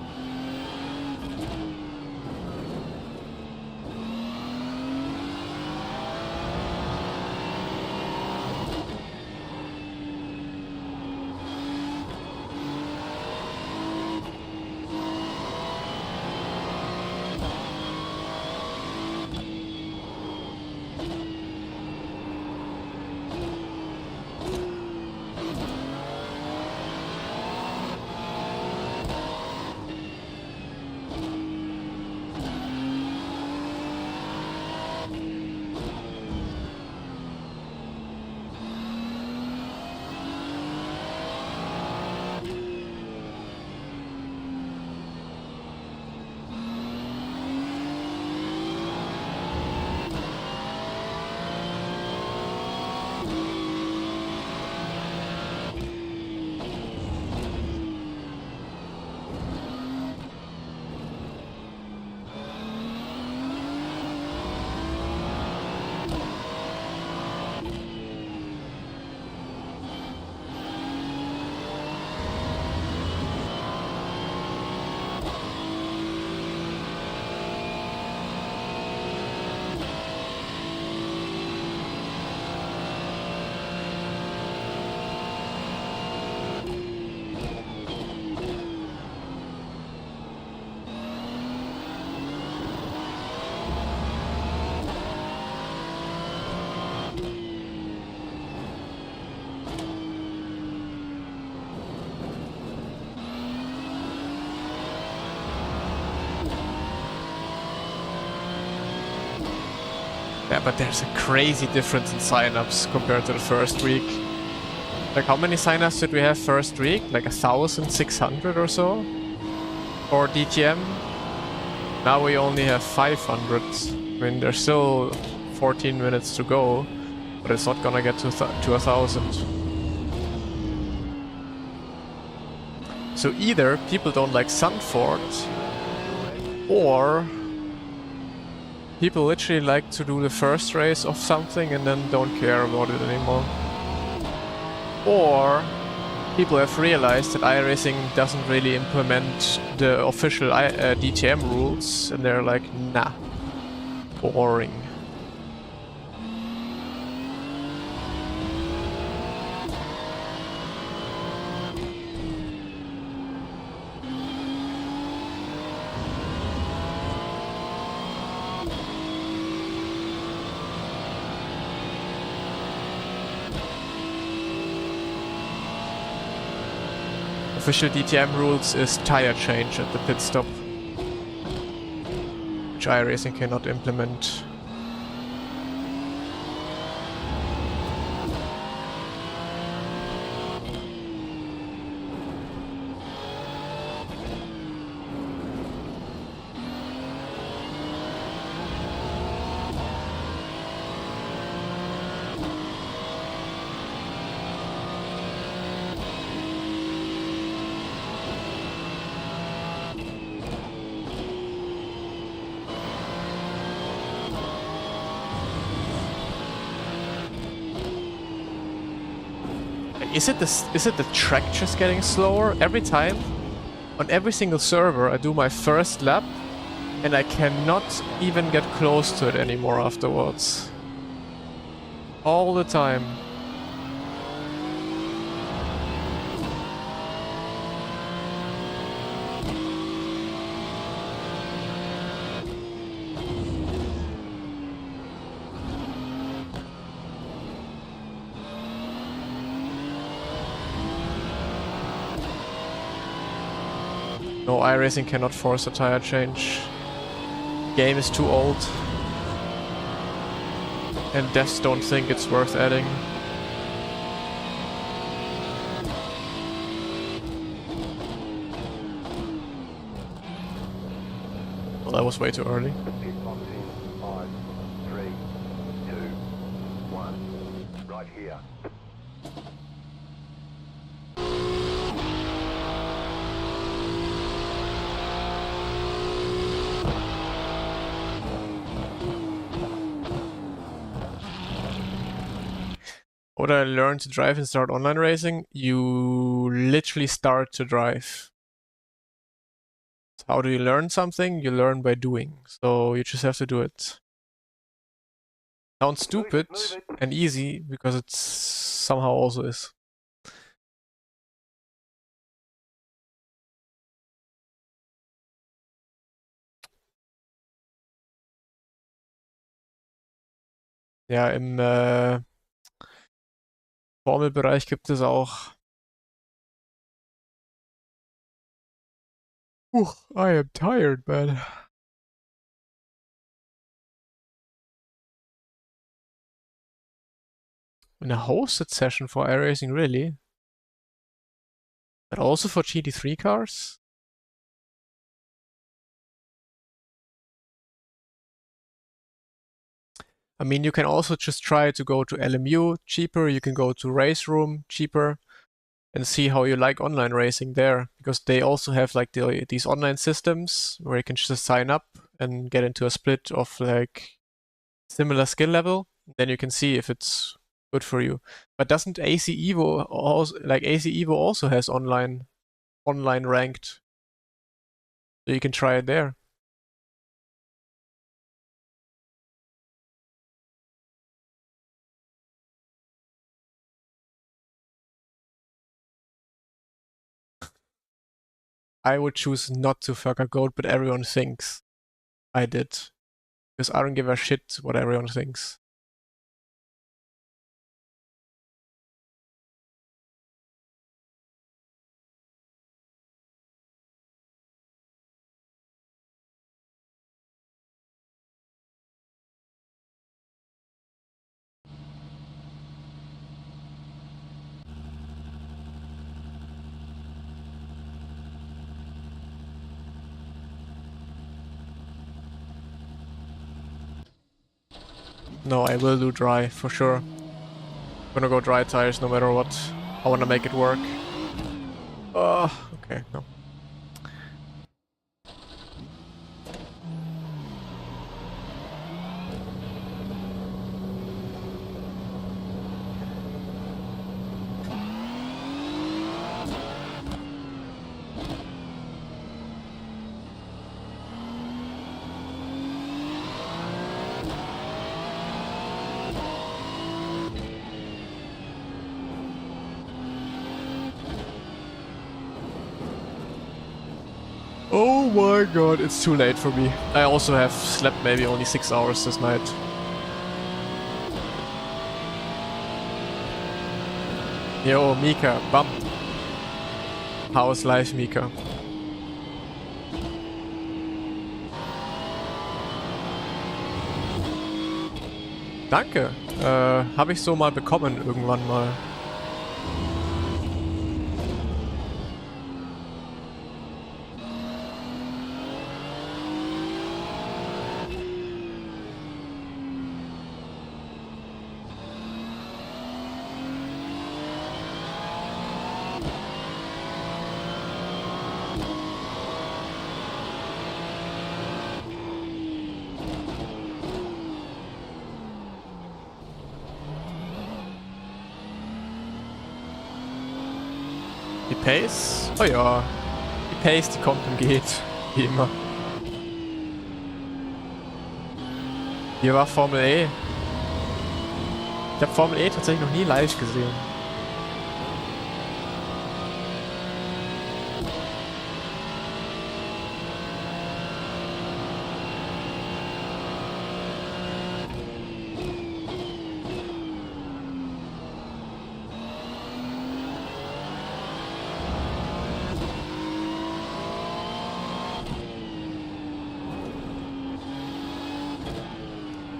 Yeah, but there's a crazy difference in signups compared to the first week. Like, how many signups did we have first week? Like 1,600 or so? For DTM? Now we only have 500. I mean, there's still 14 minutes to go, but it's not gonna get to 1,000. So either people don't like Zandvoort, or people literally like to do the first race of something and then don't care about it anymore. Or people have realized that iRacing doesn't really implement the official DTM rules, and they're like, nah, boring. Official DTM rules is tire change at the pit stop, which iRacing cannot implement. Is it the track just getting slower? Every time, on every single server, I do my first lap, and I cannot even get close to it anymore afterwards. All the time. No, iRacing cannot force a tire change. Game is too old. And devs don't think it's worth adding. Well, that was way too early. Pit box in 5, 3, 2, 1. Right here. What I learned to drive and start online racing, you literally start to drive. How do you learn something? You learn by doing. So you just have to do it. Sounds stupid and easy because it somehow also is. Ja, im Formelbereich gibt es auch. I am tired, man. In a hosted session for iRacing, really? But also for GT3 cars? I mean, you can also just try to go to LMU, cheaper. You can go to Race Room, cheaper, and see how you like online racing there. Because they also have like these online systems where you can just sign up and get into a split of like similar skill level. Then you can see if it's good for you. But doesn't AC Evo also, like AC Evo also has online ranked, so you can try it there. I would choose not to fuck a goat, but everyone thinks I did. Because I don't give a shit what everyone thinks. No, I will do dry, for sure. I'm gonna go dry tires no matter what. I wanna make it work. Okay, no. Oh my god, it's too late for me. I also have slept maybe only 6 hours this night. Yo, Mika, bum. How's life, Mika? Danke. Habe ich so mal bekommen irgendwann mal. Die Pace? Oh ja. Die Pace, die kommt und geht. Wie immer. Hier war Formel E. Ich habe Formel E tatsächlich noch nie live gesehen.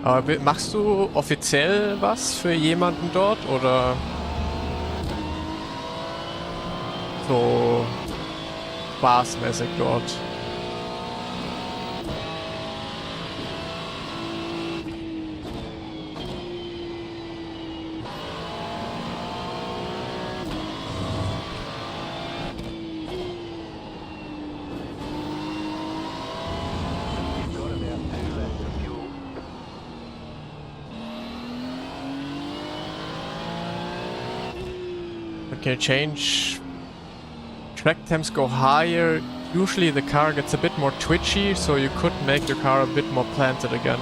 Aber machst du offiziell was für jemanden dort oder so spaßmäßig dort? You've got about 2 laps of fuel. Okay, change. Track temps go higher. Usually the car gets a bit more twitchy, so you could make your car a bit more planted again.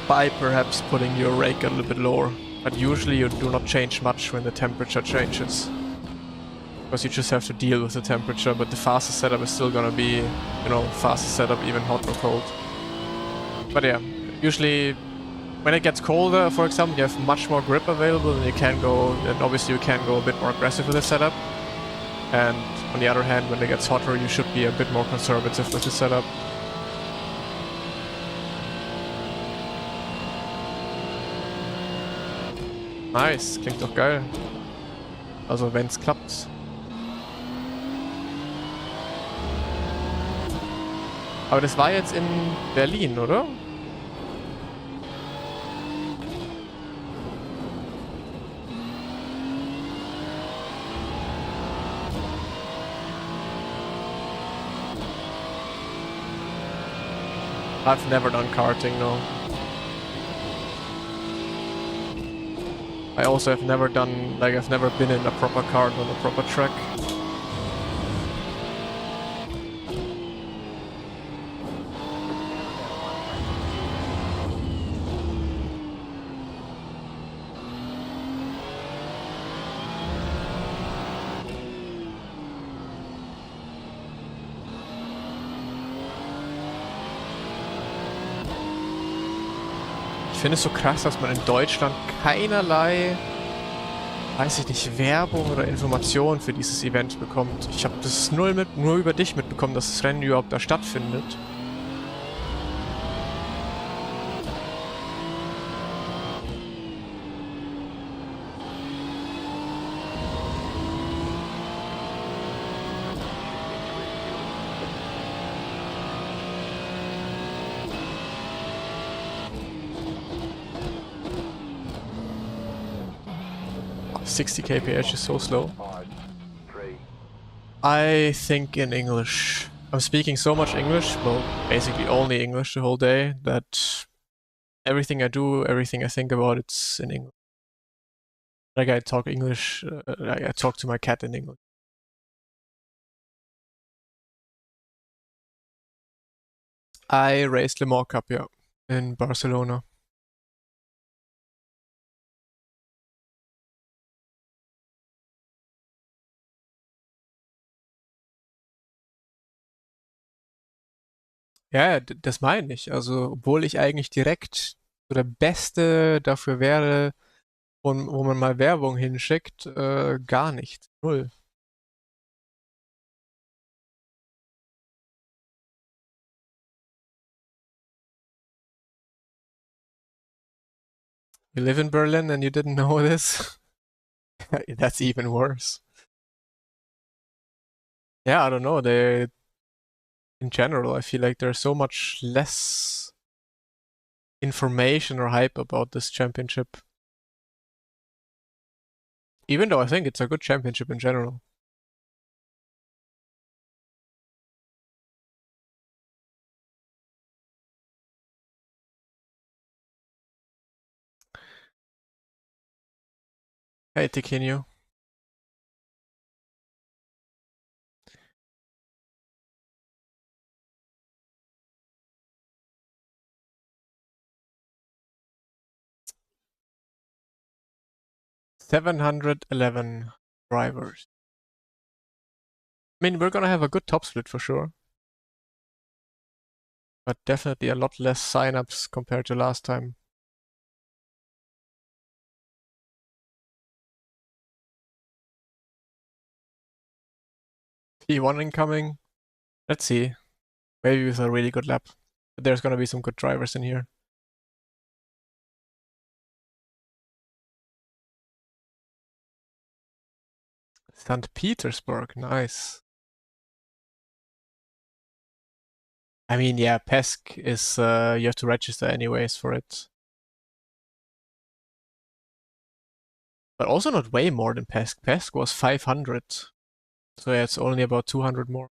By perhaps putting your rake a little bit lower. But usually you do not change much when the temperature changes. Because you just have to deal with the temperature, but the fastest setup is still gonna be, you know, fastest setup even hot or cold. But yeah, usually when it gets colder, for example, you have much more grip available and you can go, and obviously you can go a bit more aggressive with the setup. And on the other hand, when it gets hotter, you should be a bit more conservative with the setup. Nice, klingt doch geil. Also wenn's klappt. Aber das war jetzt in Berlin, oder? I've never done karting, no. I also have never done, like, I've never been in a proper kart on a proper track. Ich finde es so krass, dass man in Deutschland keinerlei, weiß ich nicht, Werbung oder Informationen für dieses Event bekommt. Ich habe das nur über dich mitbekommen, dass das Rennen überhaupt da stattfindet. Oh, 60 kph is so slow. 5, 3, I think in English. I'm speaking so much English, well, basically only English the whole day, that everything I do, everything I think about, it's in English. Like I talk English, like I talk to my cat in English. I raced Le Mans Cup, yeah, in Barcelona. Ja, das meine ich. Also, obwohl ich eigentlich direkt so der Beste dafür wäre, wo man mal Werbung hinschickt, gar nicht. Null. You live in Berlin and you didn't know this? That's even worse. Yeah, I don't know. In general, I feel like there's so much less information or hype about this championship. Even though I think it's a good championship in general. Hey, Tiquinho. $711 drivers. I mean, we're gonna have a good top split for sure. But definitely a lot less signups compared to last time. P1 incoming. Let's see. Maybe with a really good lap. But there's gonna be some good drivers in here. St. Petersburg, nice. I mean, yeah, PESC is, you have to register anyways for it. But also not way more than PESC. PESC was 500. So yeah, it's only about 200 more.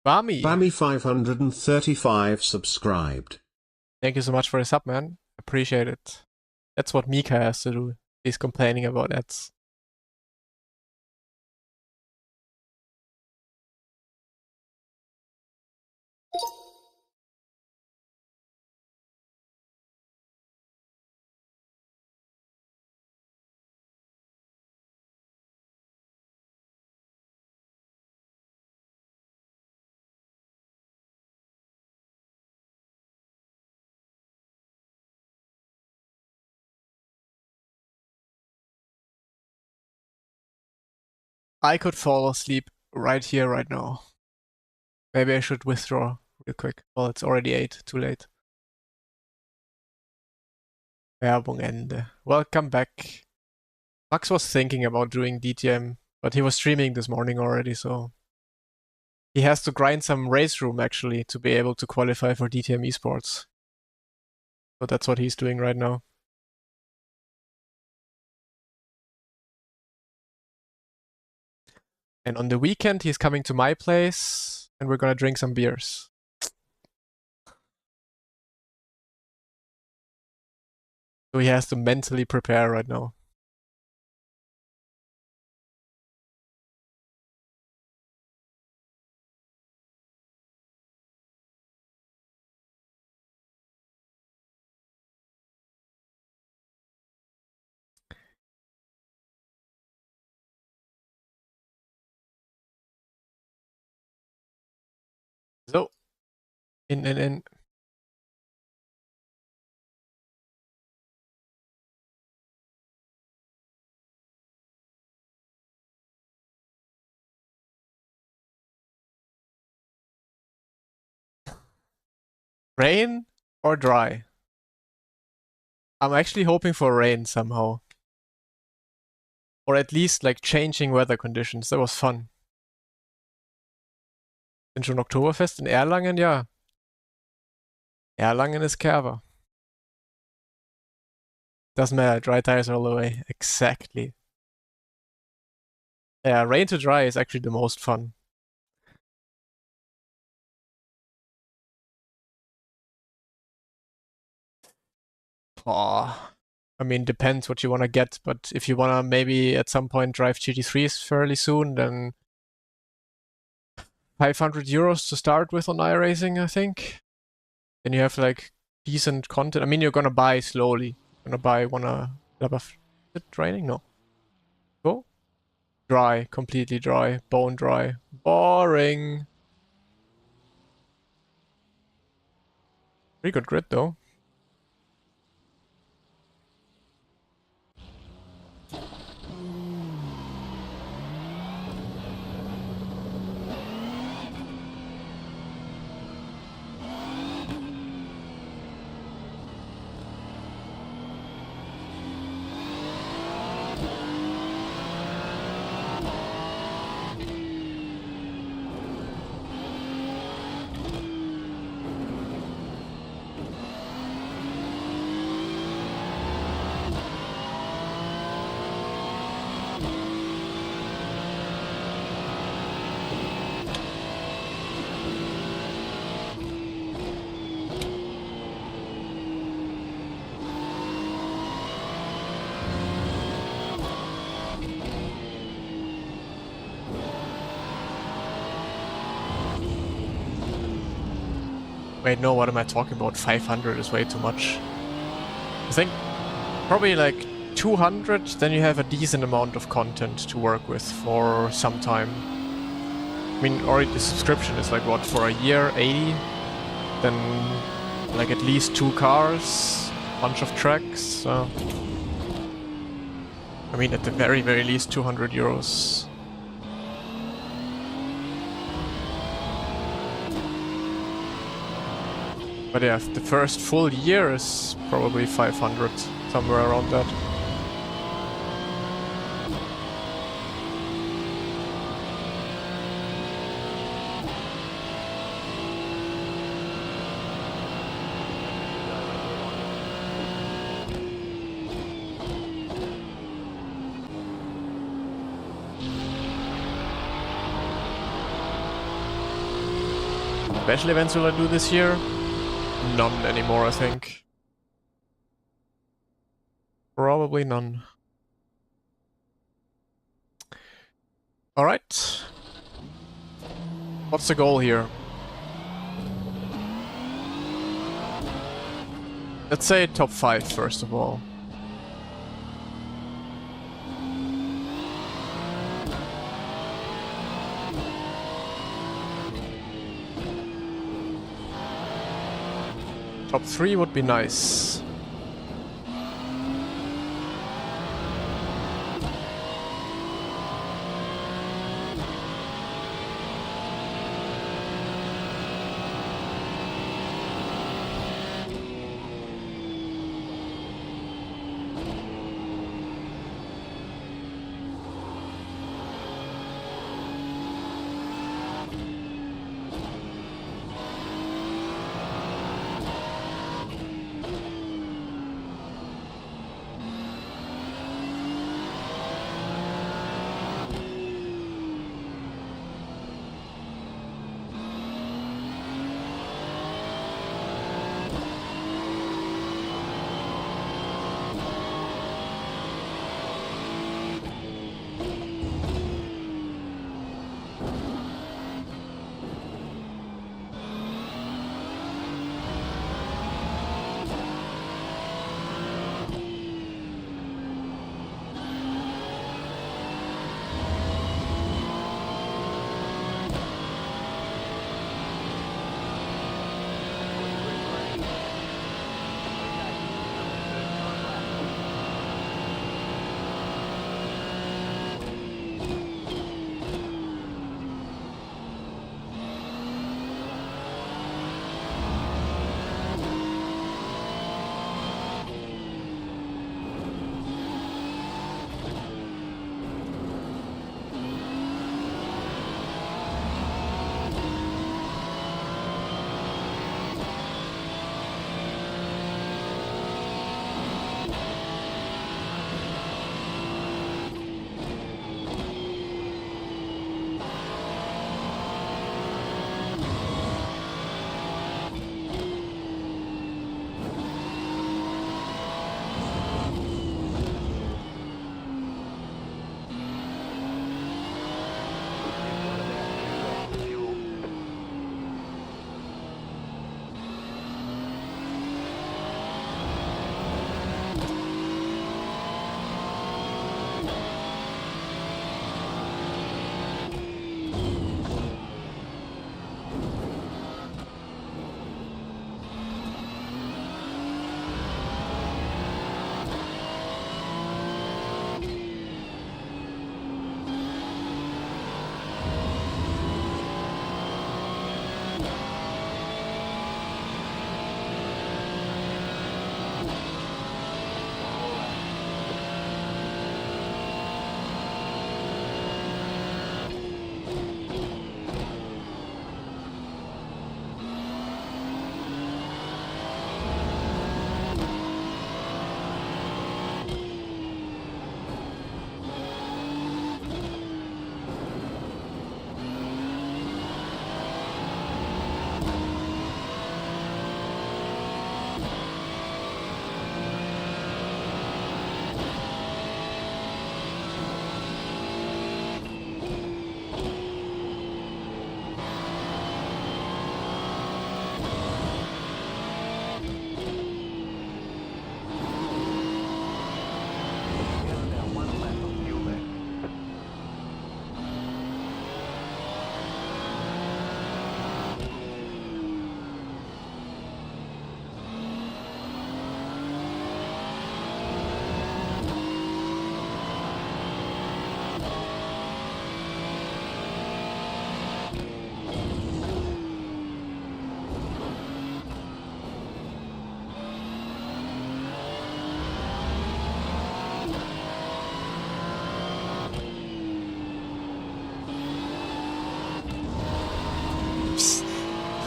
Bami, Bammy 535 subscribed. thank you so much for the sub, man. Appreciate it. That's what Mika has to do. He's complaining about ads. I could fall asleep right here, right now. Maybe I should withdraw real quick. Well, it's already 8, too late. Werbung Ende. Welcome back. Max was thinking about doing DTM, but he was streaming this morning already, so he has to grind some race room actually to be able to qualify for DTM esports. So that's what he's doing right now. And on the weekend, he's coming to my place and we're gonna drink some beers. So he has to mentally prepare right now. So, in. Rain or dry? I'm actually hoping for rain somehow. Or at least like changing weather conditions. That was fun. Sind schon Oktoberfest in Erlangen? Ja. Erlangen is Kerber. Doesn't matter, dry tires all the way. Exactly. Yeah, rain to dry is actually the most fun. Oh, I mean, depends what you want to get, but if you want to maybe at some point drive GT3s fairly soon, then 500 euros to start with on iRacing, I think. Then you have like decent content. I mean, you're gonna buy slowly. You're gonna buy is it raining? No. Go. Dry, completely dry, bone dry. Boring. Pretty good grid though. Wait, no, what am I talking about? 500 is way too much. I think probably like 200, then you have a decent amount of content to work with for some time. I mean, already the subscription is like, what, for a year, 80? Then like at least 2 cars, bunch of tracks, so... I mean, at the very, very least 200 euros. But yeah, the first full year is probably 500, somewhere around that. Special events will I do this year? None anymore, I think. Probably none. Alright. What's the goal here? Let's say top 5 first of all. Top 3 would be nice.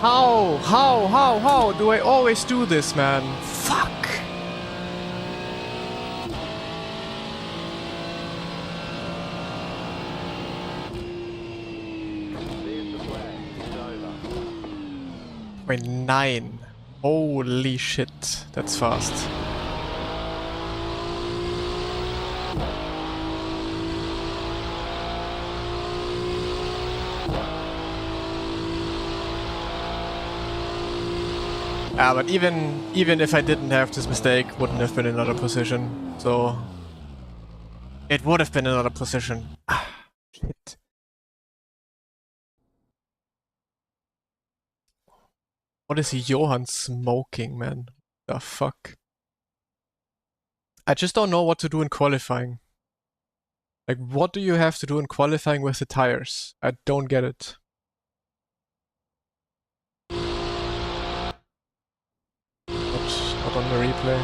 How do I always do this, man? Fuck! There's the flag. It's over. 0.9. Holy shit, that's fast. But even if I didn't have this mistake, wouldn't have been in another position. So it would have been another position. Ah, shit. What is Johan smoking, man? The fuck? I just don't know what to do in qualifying. Like, what do you have to do in qualifying with the tires? I don't get it. Not on the replay.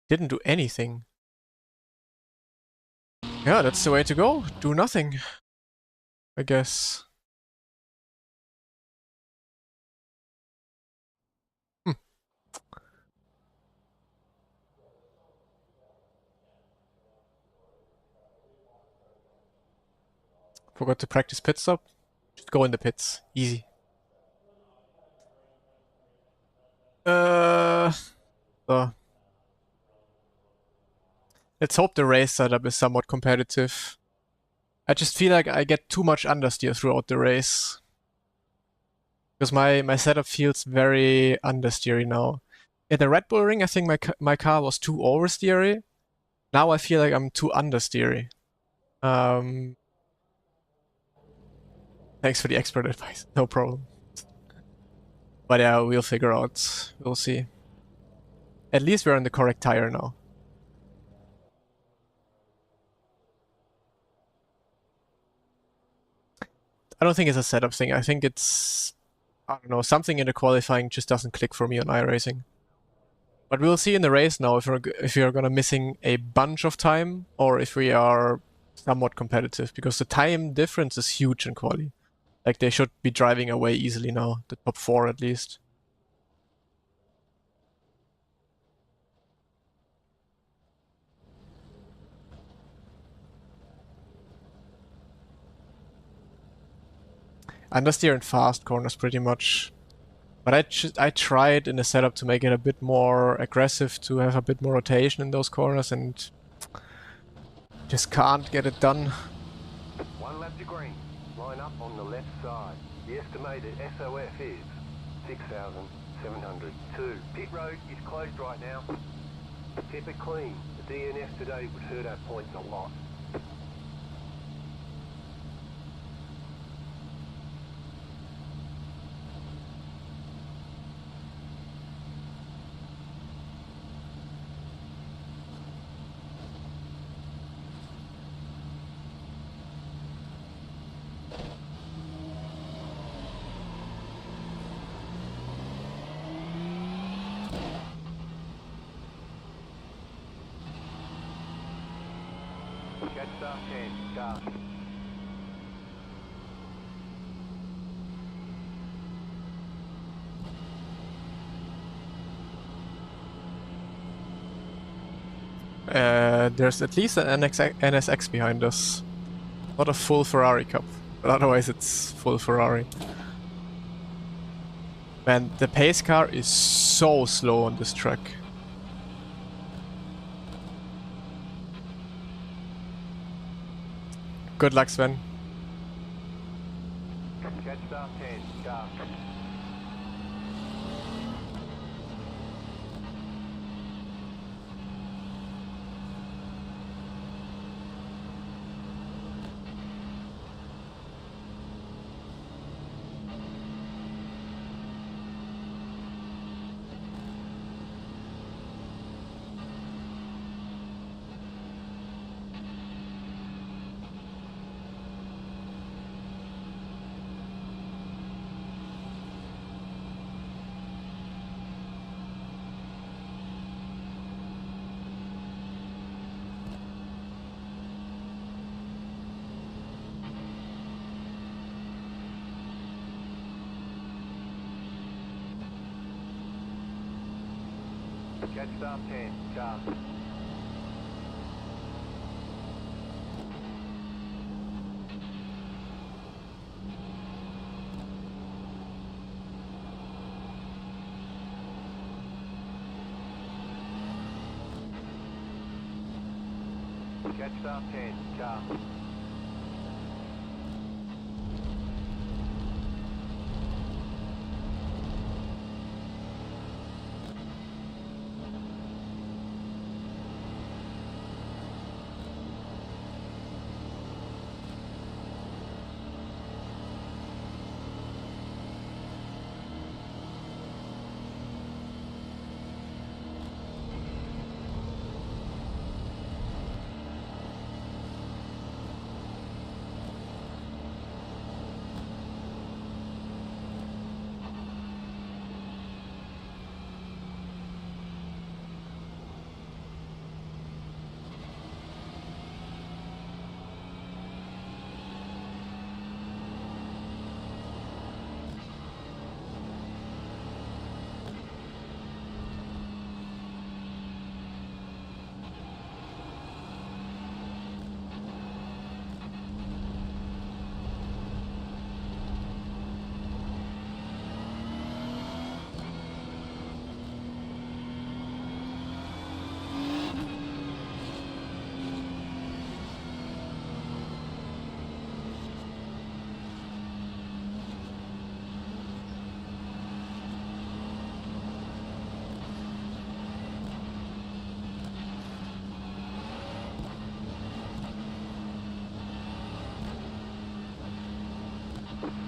Didn't do anything. Yeah, that's the way to go. Do nothing. I guess. Forgot to practice pit stop. Just go in the pits. Easy. So. Let's hope the race setup is somewhat competitive. I just feel like I get too much understeer throughout the race. Because my setup feels very understeery now. In the Red Bull ring, I think my car was too oversteery. Now I feel like I'm too understeery. Thanks for the expert advice. No problem. But yeah, we'll figure out. We'll see. At least we're on the correct tire now. I don't think it's a setup thing. I think it's, I don't know, something in the qualifying just doesn't click for me on iRacing. But we'll see in the race now if we are gonna missing a bunch of time or if we are somewhat competitive, because the time difference is huge in quali. Like, they should be driving away easily now, the top 4 at least. Understeer in fast corners pretty much. But I tried in the setup to make it a bit more aggressive, to have a bit more rotation in those corners, and just can't get it done. One lap to green. Line up on the left side. The estimated SOF is 6,702. Pit road is closed right now. Keep it clean. The DNF today would hurt our points a lot. Catch start 10, start. There's at least an NSX behind us. Not a full Ferrari Cup, but otherwise it's full Ferrari. Man, the pace car is so slow on this track. Good luck, Sven. Catch start 10, start. Catch start 10, car. Catch start 10, car.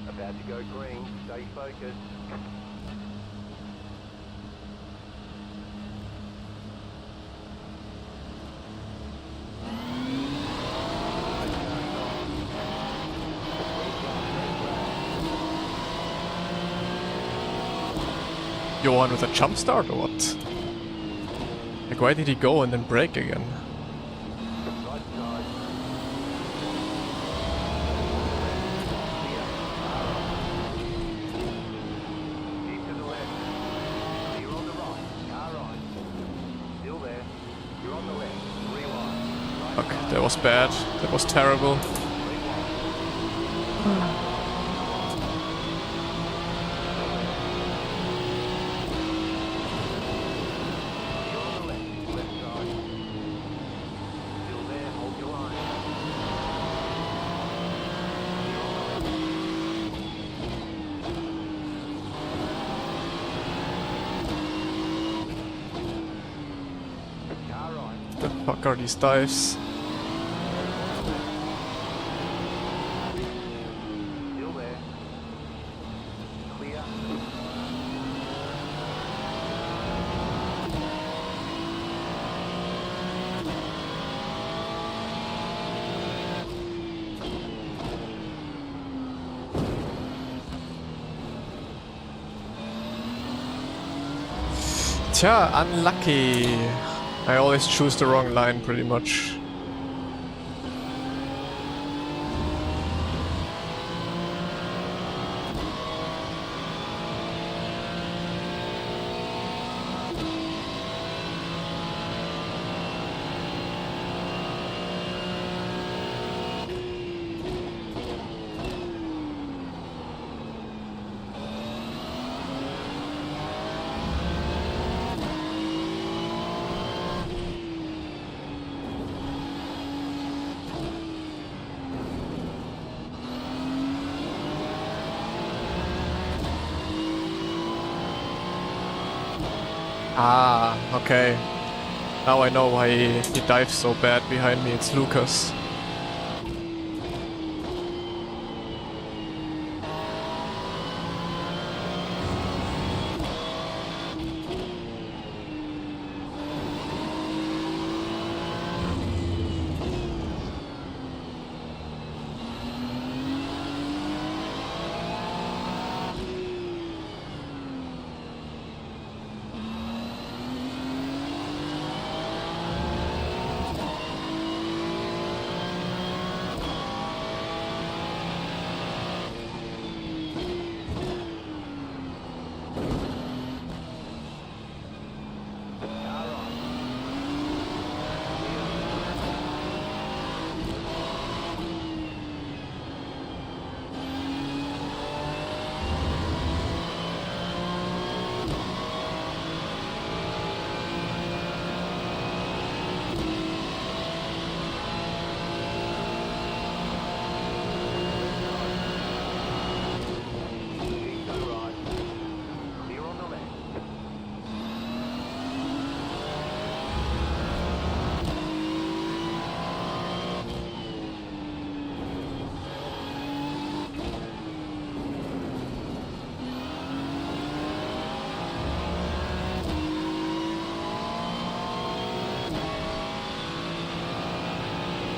About to go green, stay focused. You're on with a jump start or what? Like, why did he go and then brake again? Right side. Keep to the left. You're on the right. Car right. Still there. You're on the left. Rewind. Right Okay, side. that was bad. That was terrible. You're on the left. Left side. Still there. Hold your line. You're on the left. Car right. The fuck are these dives? Still there. Clear. Tja, unlucky. I always choose the wrong line pretty much. Ah, okay. Now I know why he dives so bad behind me. It's Lucas.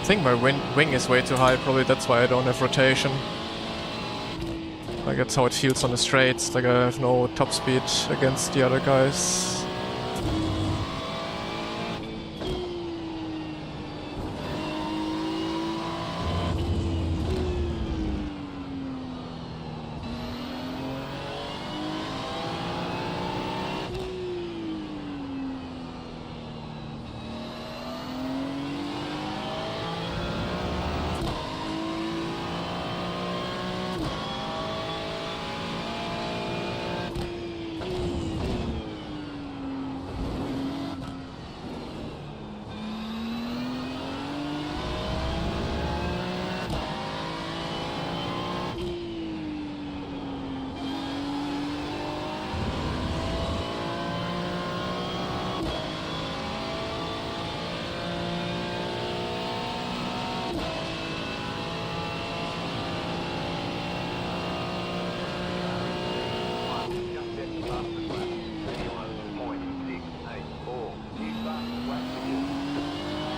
I think my wing is way too high, probably that's why I don't have rotation. Like that's how it feels on the straights, like I have no top speed against the other guys.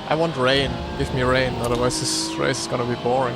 I want rain. Give me rain, otherwise this race is gonna be boring.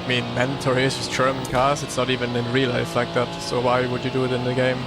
I mean, mandatory is with German cars, it's not even in real life like that, so why would you do it in the game?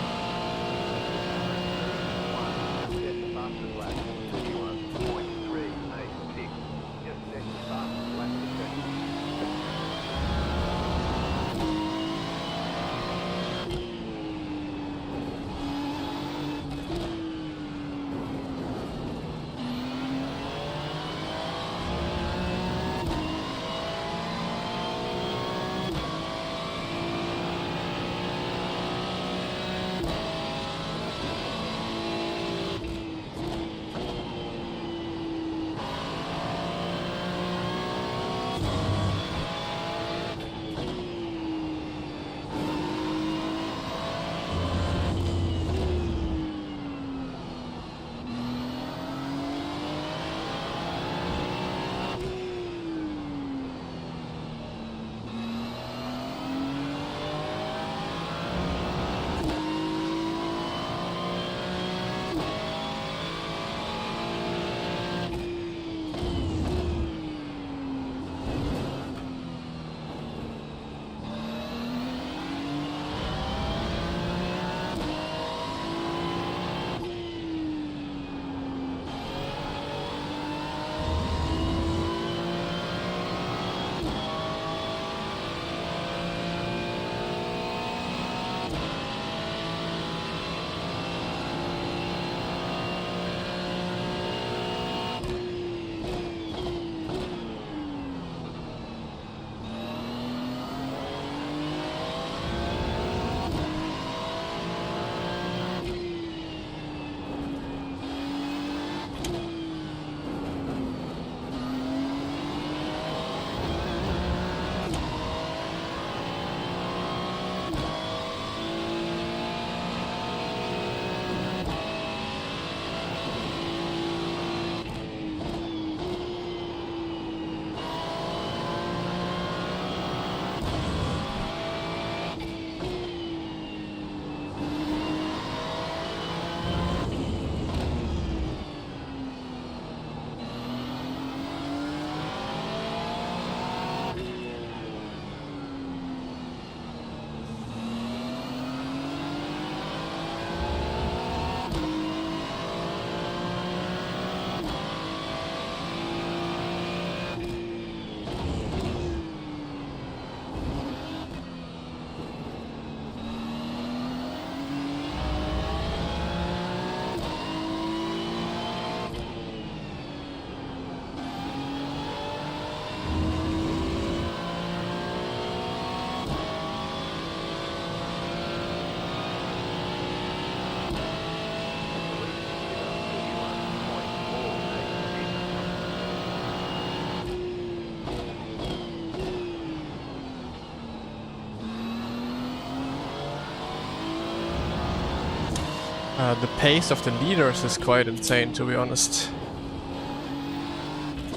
The pace of the leaders is quite insane, to be honest.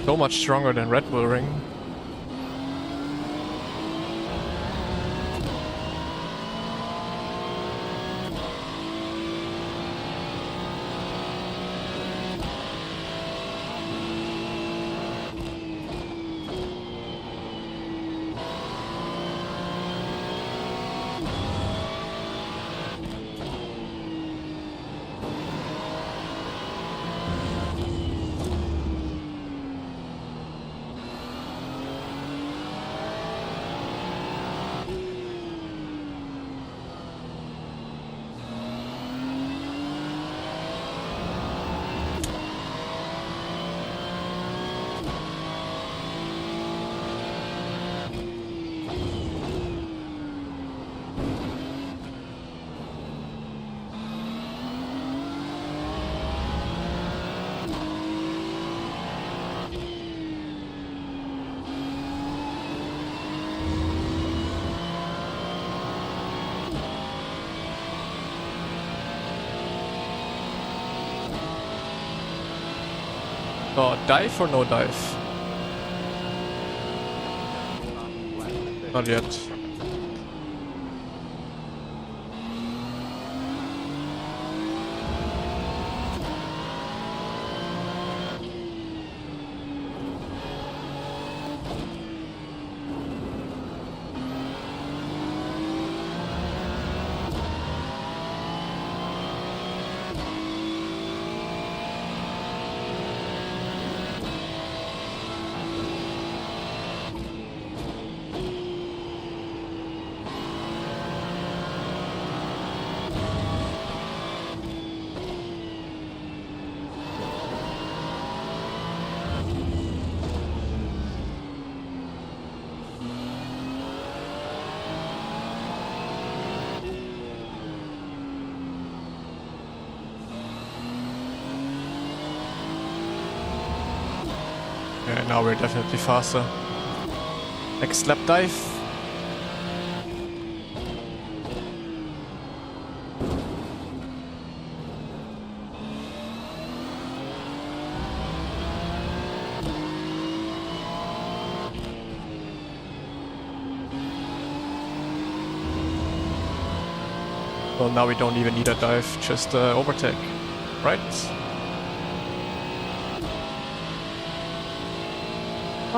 So much stronger than Red Bull Ring. Oh, dive or no dive? Not yet. Yeah, now we're definitely faster. Next lap dive. Well, now we don't even need a dive, just overtake, right?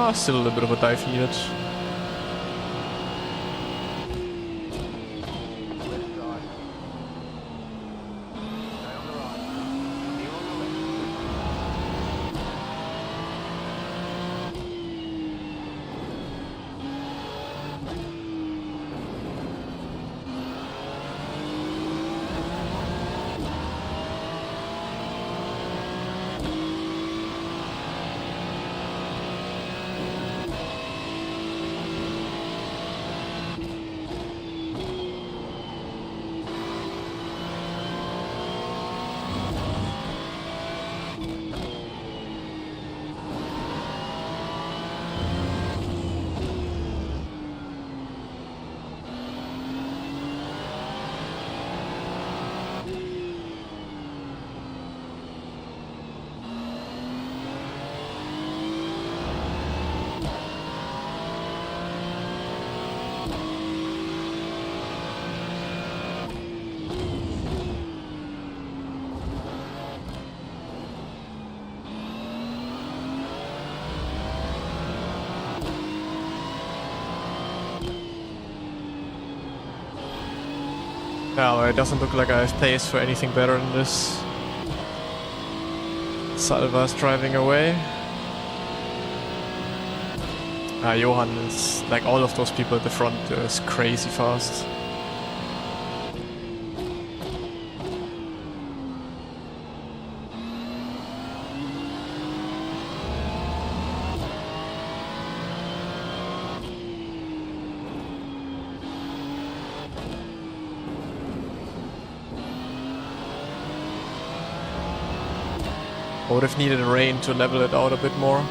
Ah, still a little bit of a dive needed. Left side. Stay on the right. Heel on the left. Now it doesn't look like I have pace for anything better than this. Salva's driving away. Johan is, like all of those people at the front, is crazy fast. I would have needed rain to level it out a bit more.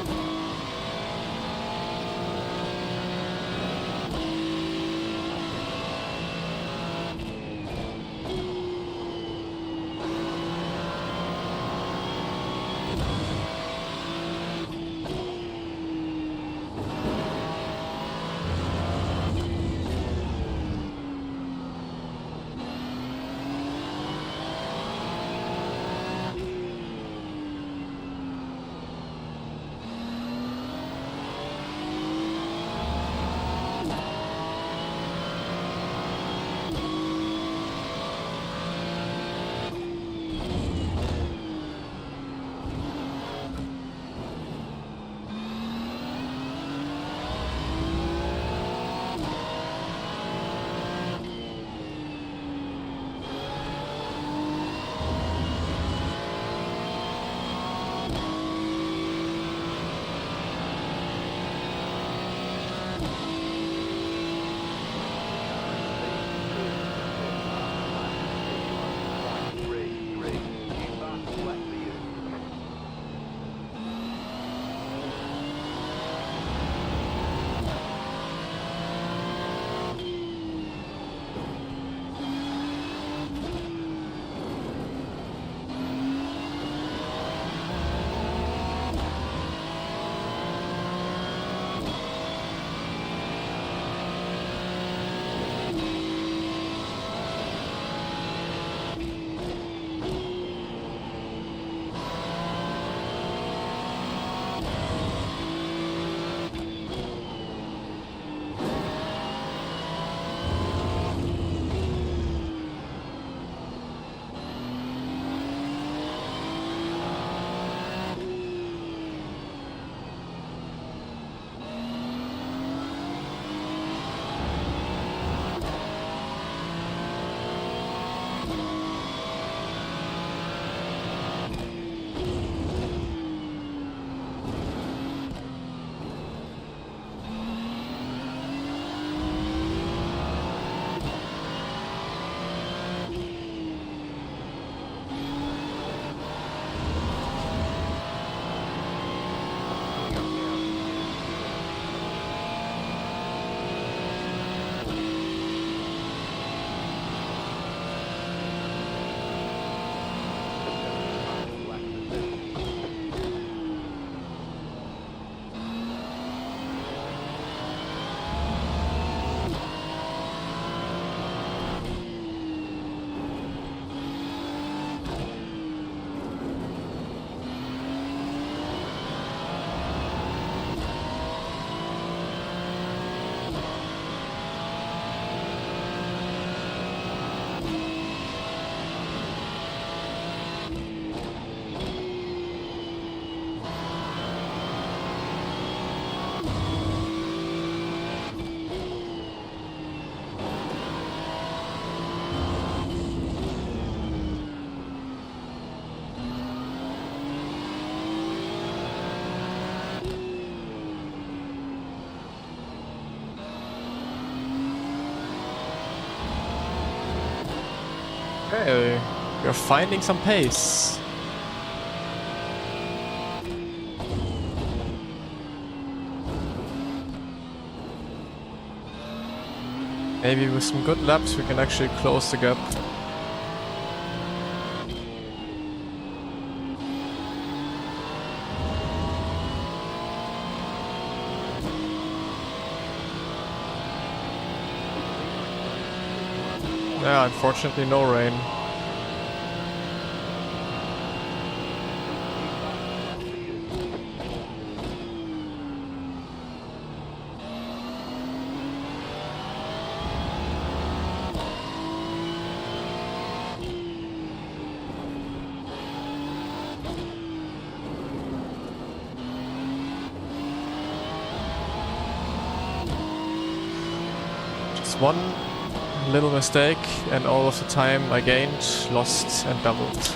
Okay, we're finding some pace. Maybe with some good laps we can actually close the gap. Yeah, unfortunately no rain. Just one little mistake and all of the time I gained, lost and doubled.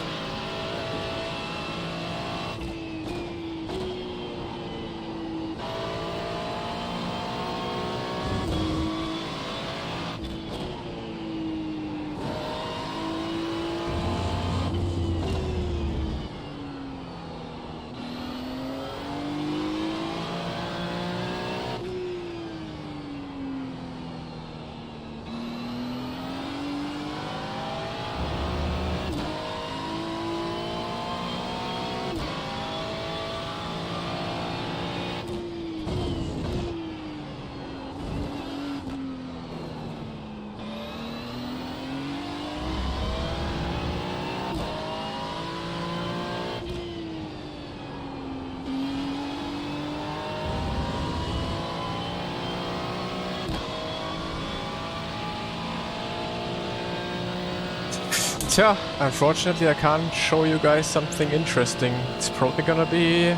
Tja, unfortunately I can't show you guys something interesting. It's probably gonna be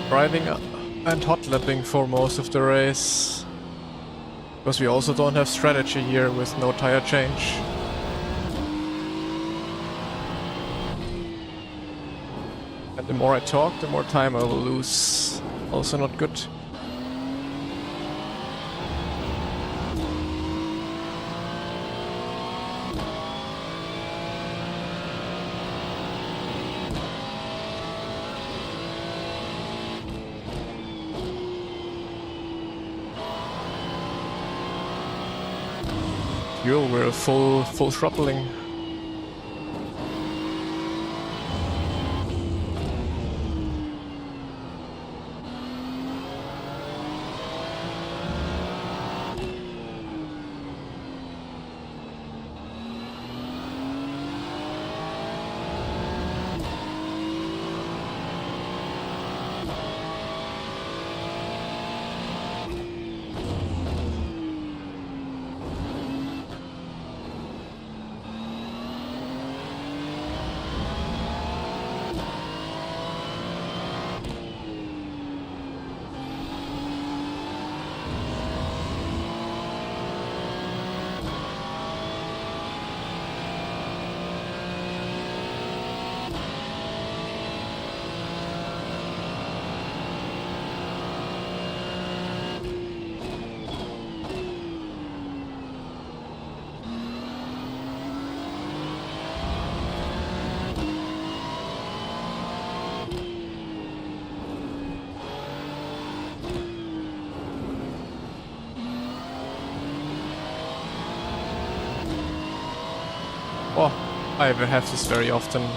driving and hot lapping for most of the race. Because we also don't have strategy here with no tire change. And the more I talk, the more time I will lose. Also not good. Yo, we're full throttling. Oh, I have this very often.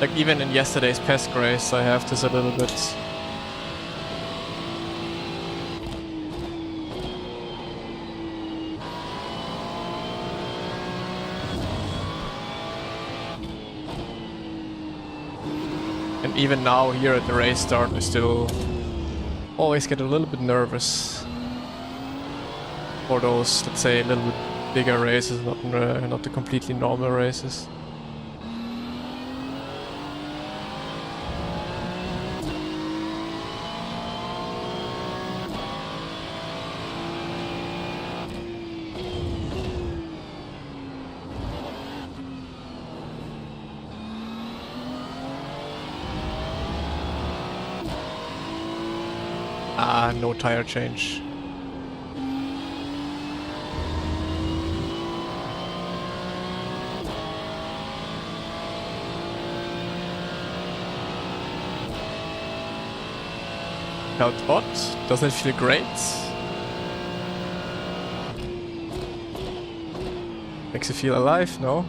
Like even in yesterday's pest race, I have this a little bit. And even now here at the race start, I still always get a little bit nervous for those, let's say, a little bit bigger races, not the completely normal races. Ah, no tire change. Felt odd. Doesn't feel great. Makes you feel alive, no?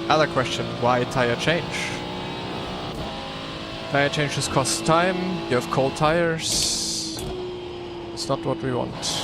Other question, why tire change? Tire changes cost time, you have cold tires. It's not what we want.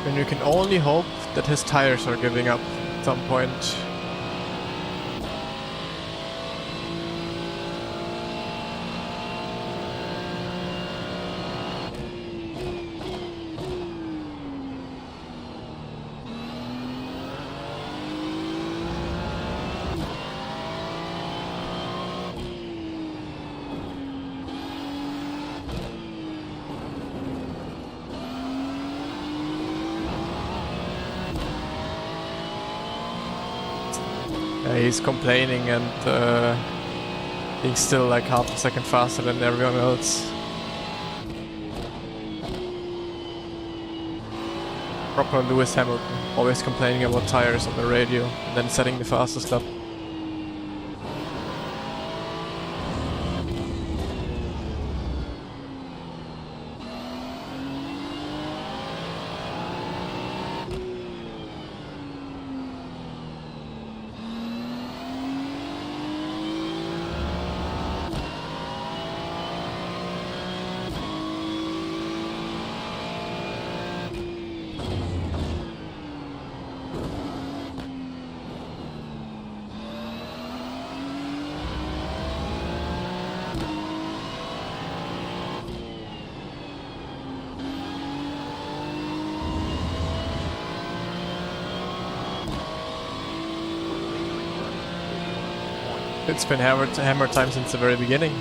And you can only hope that his tires are giving up at some point. He's complaining and he's still like half a second faster than everyone else. Proper Lewis Hamilton, always complaining about tires on the radio and then setting the fastest lap. It's been hammer time since the very beginning.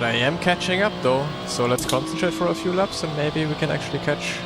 But I am catching up though, so let's concentrate for a few laps and maybe we can actually catch.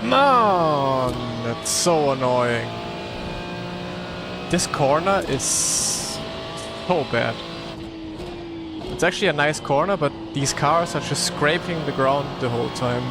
Man, that's so annoying. This corner is so bad. It's actually a nice corner, but these cars are just scraping the ground the whole time.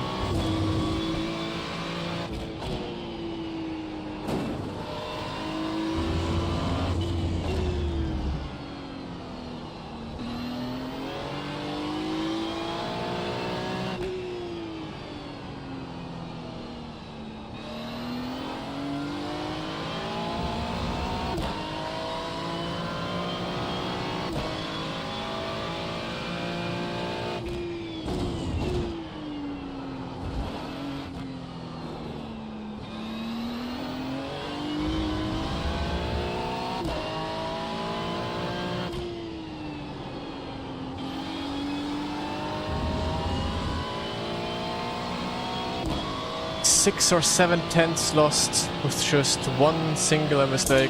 Six or 7 tenths lost with just one singular mistake.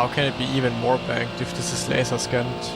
How can it be even more banked if this is laser scanned?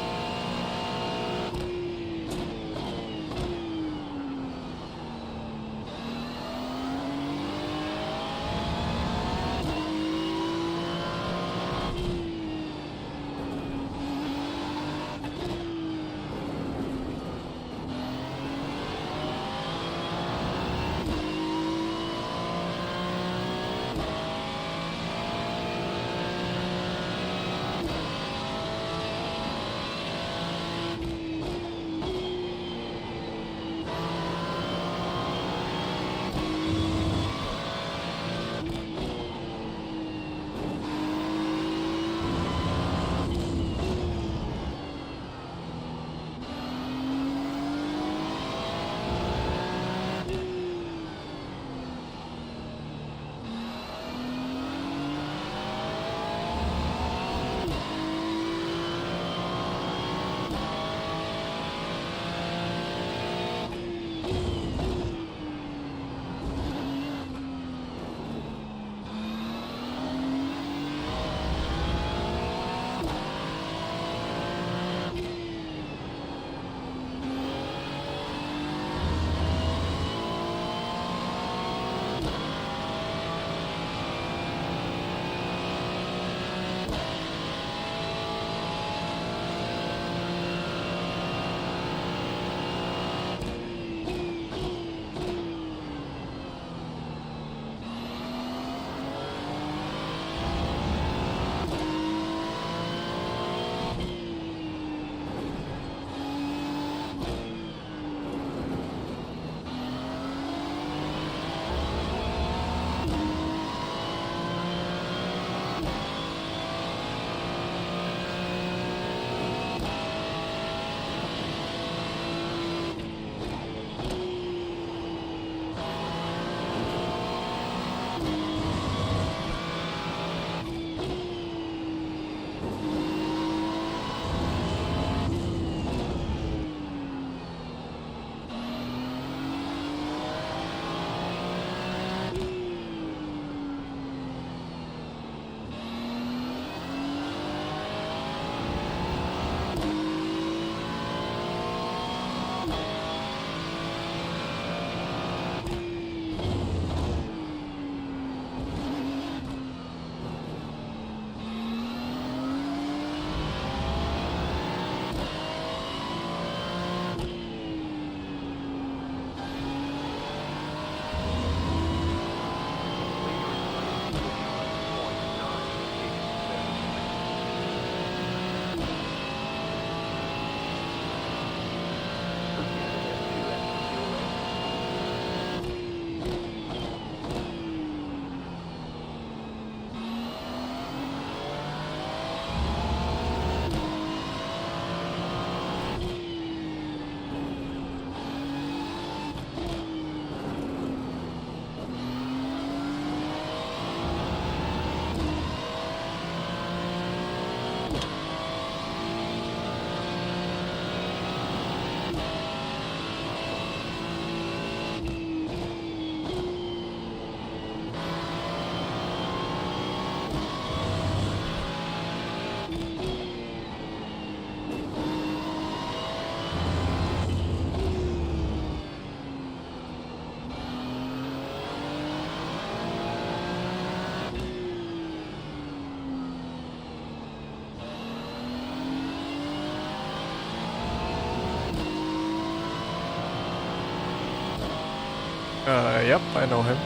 Yep, I know him.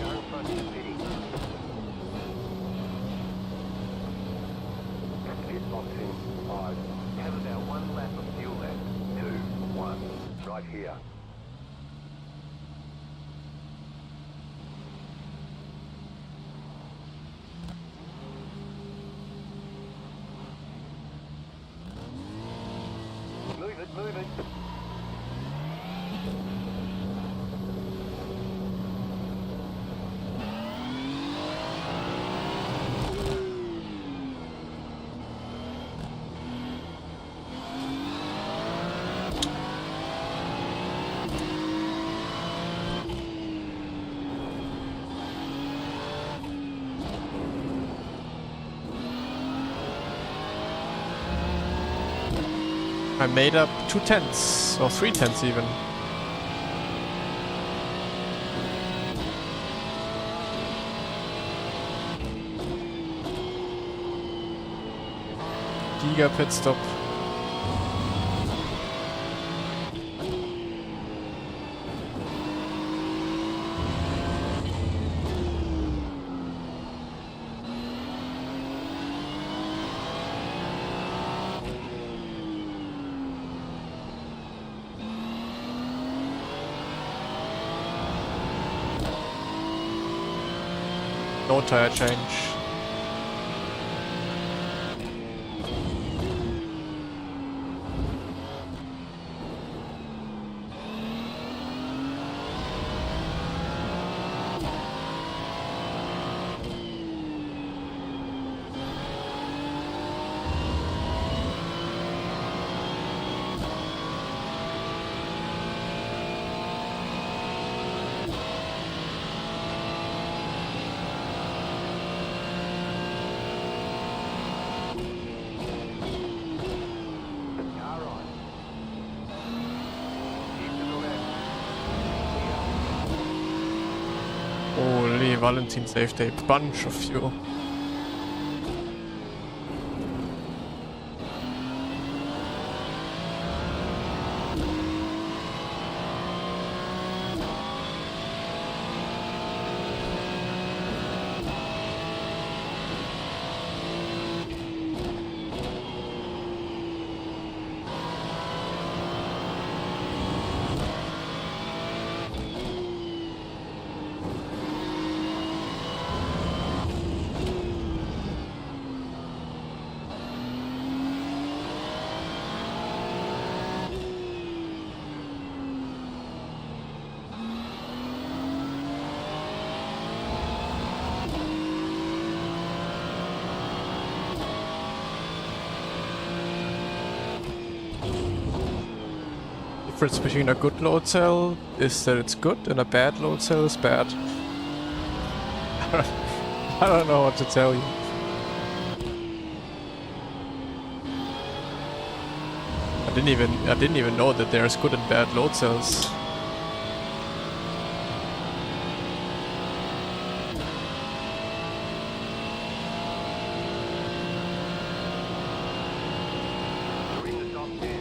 Car in front is pitting. Pit box in 5. Have about 1 lap of fuel left. 2, 1. Right here. Move it, moving. I made up 2/10 or 3/10 even. Giga pit stop. No tire change. Car on. Keep to the left. Holy, Valentin saved a bunch of fuel. Difference between a good load cell is that it's good and a bad load cell is bad. I don't know what to tell you. I didn't even know that there's good and bad load cells. You're in the top 10.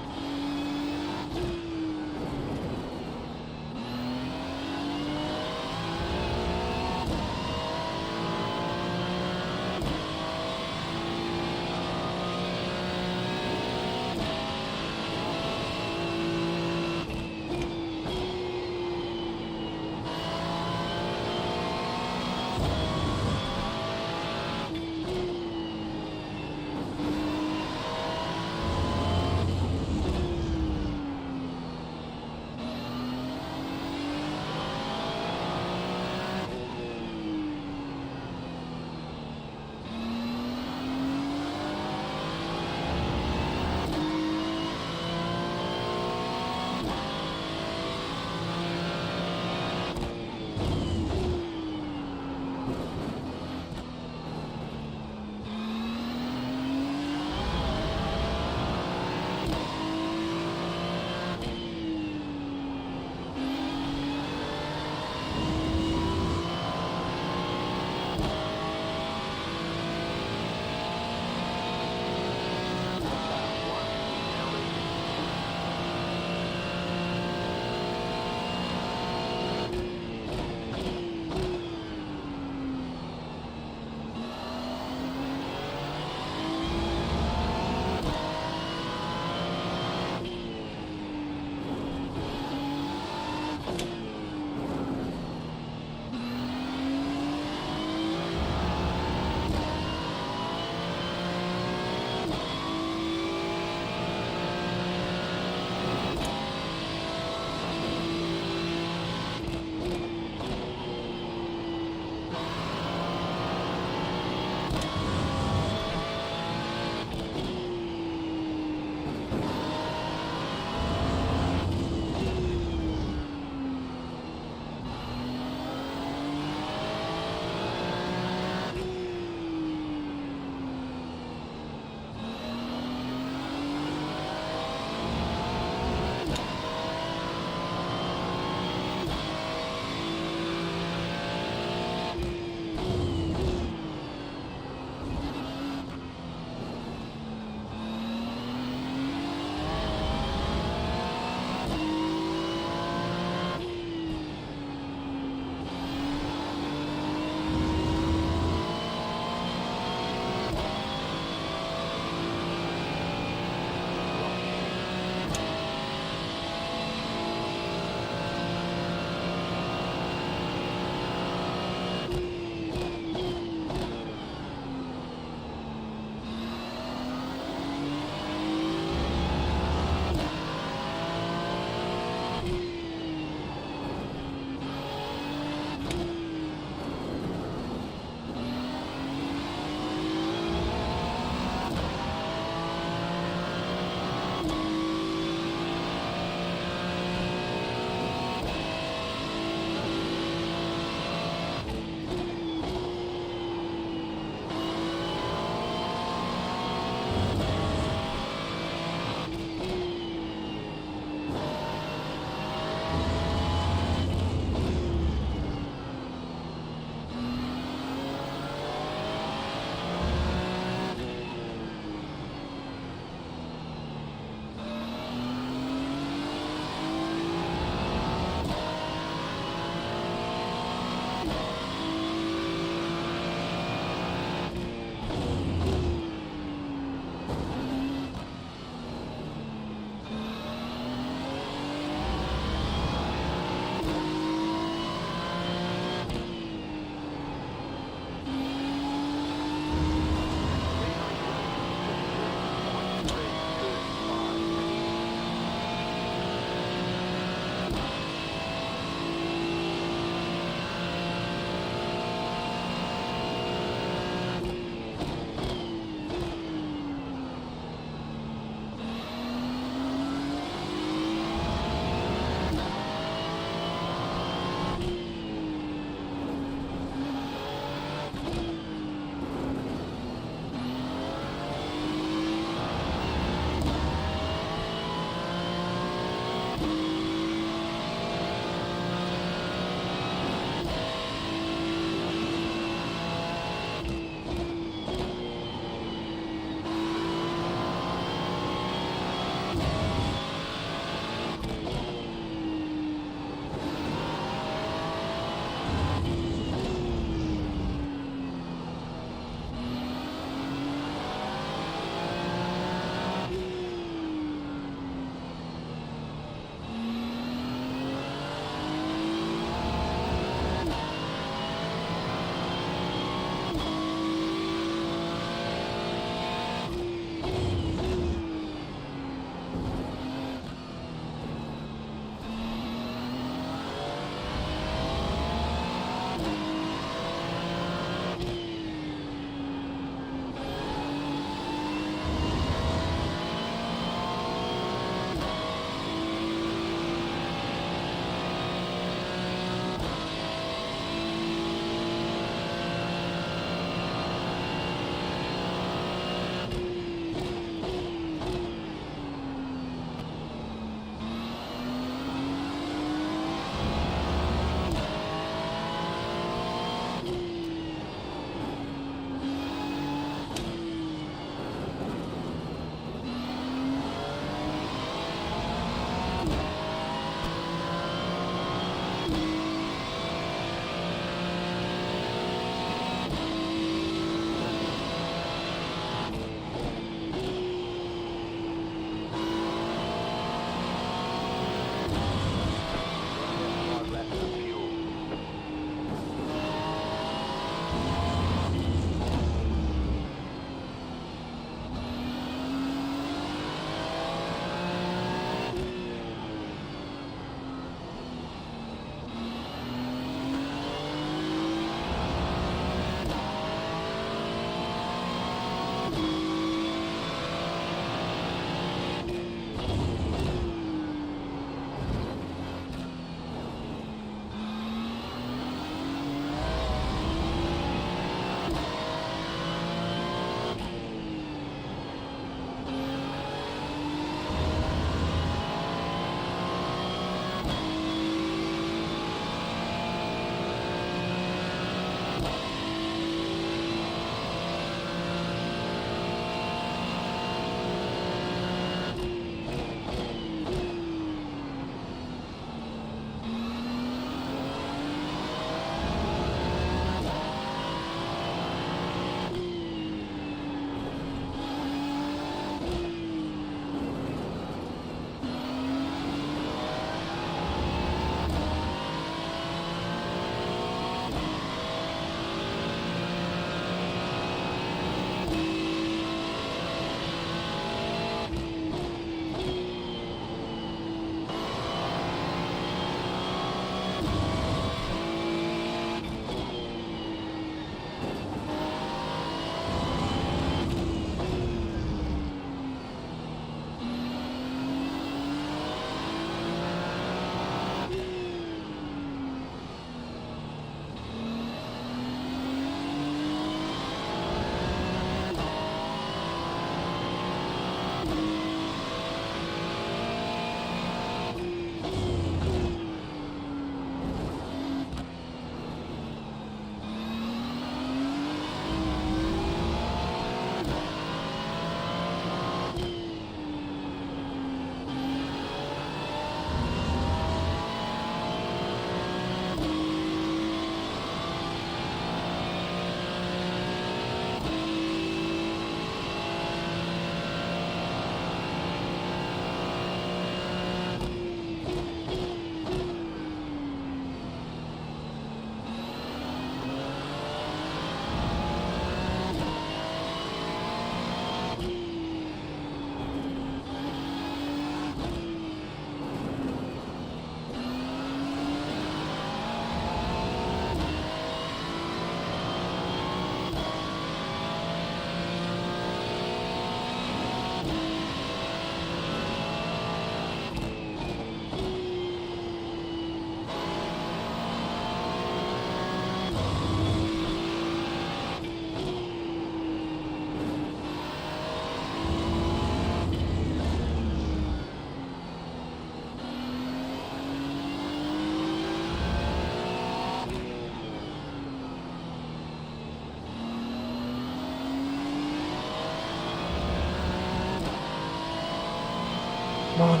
Come on.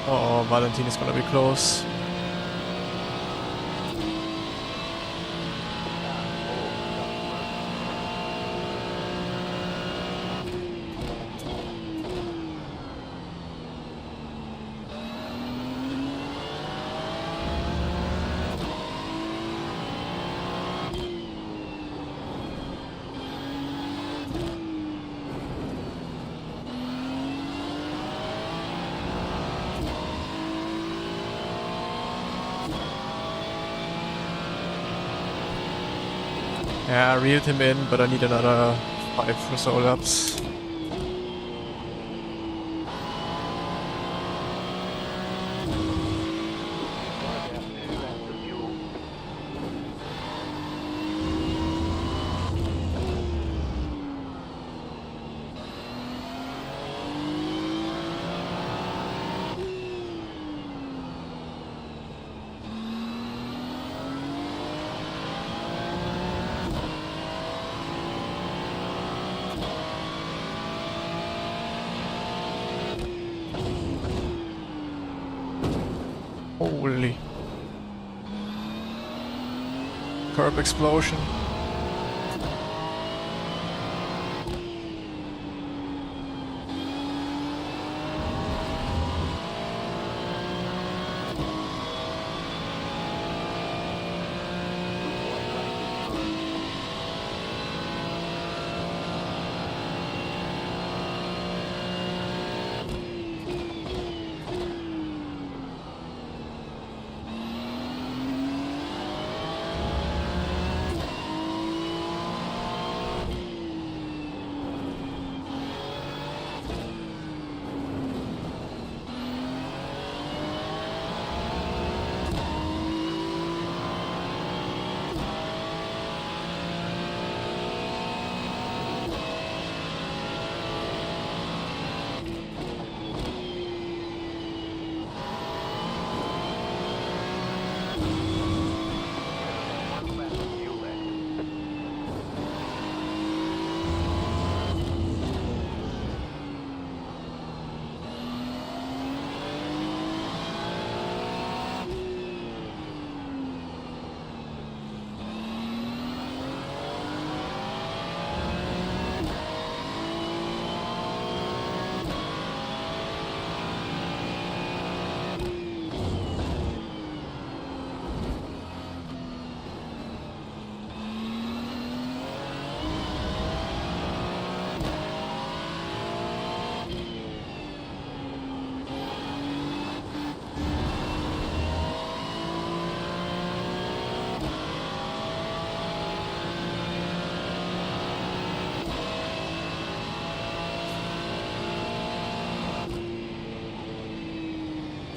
Oh, Valentin is gonna be close. Yeah, I reeled him in, but I need another 5 or so laps. Holy. Curb explosion.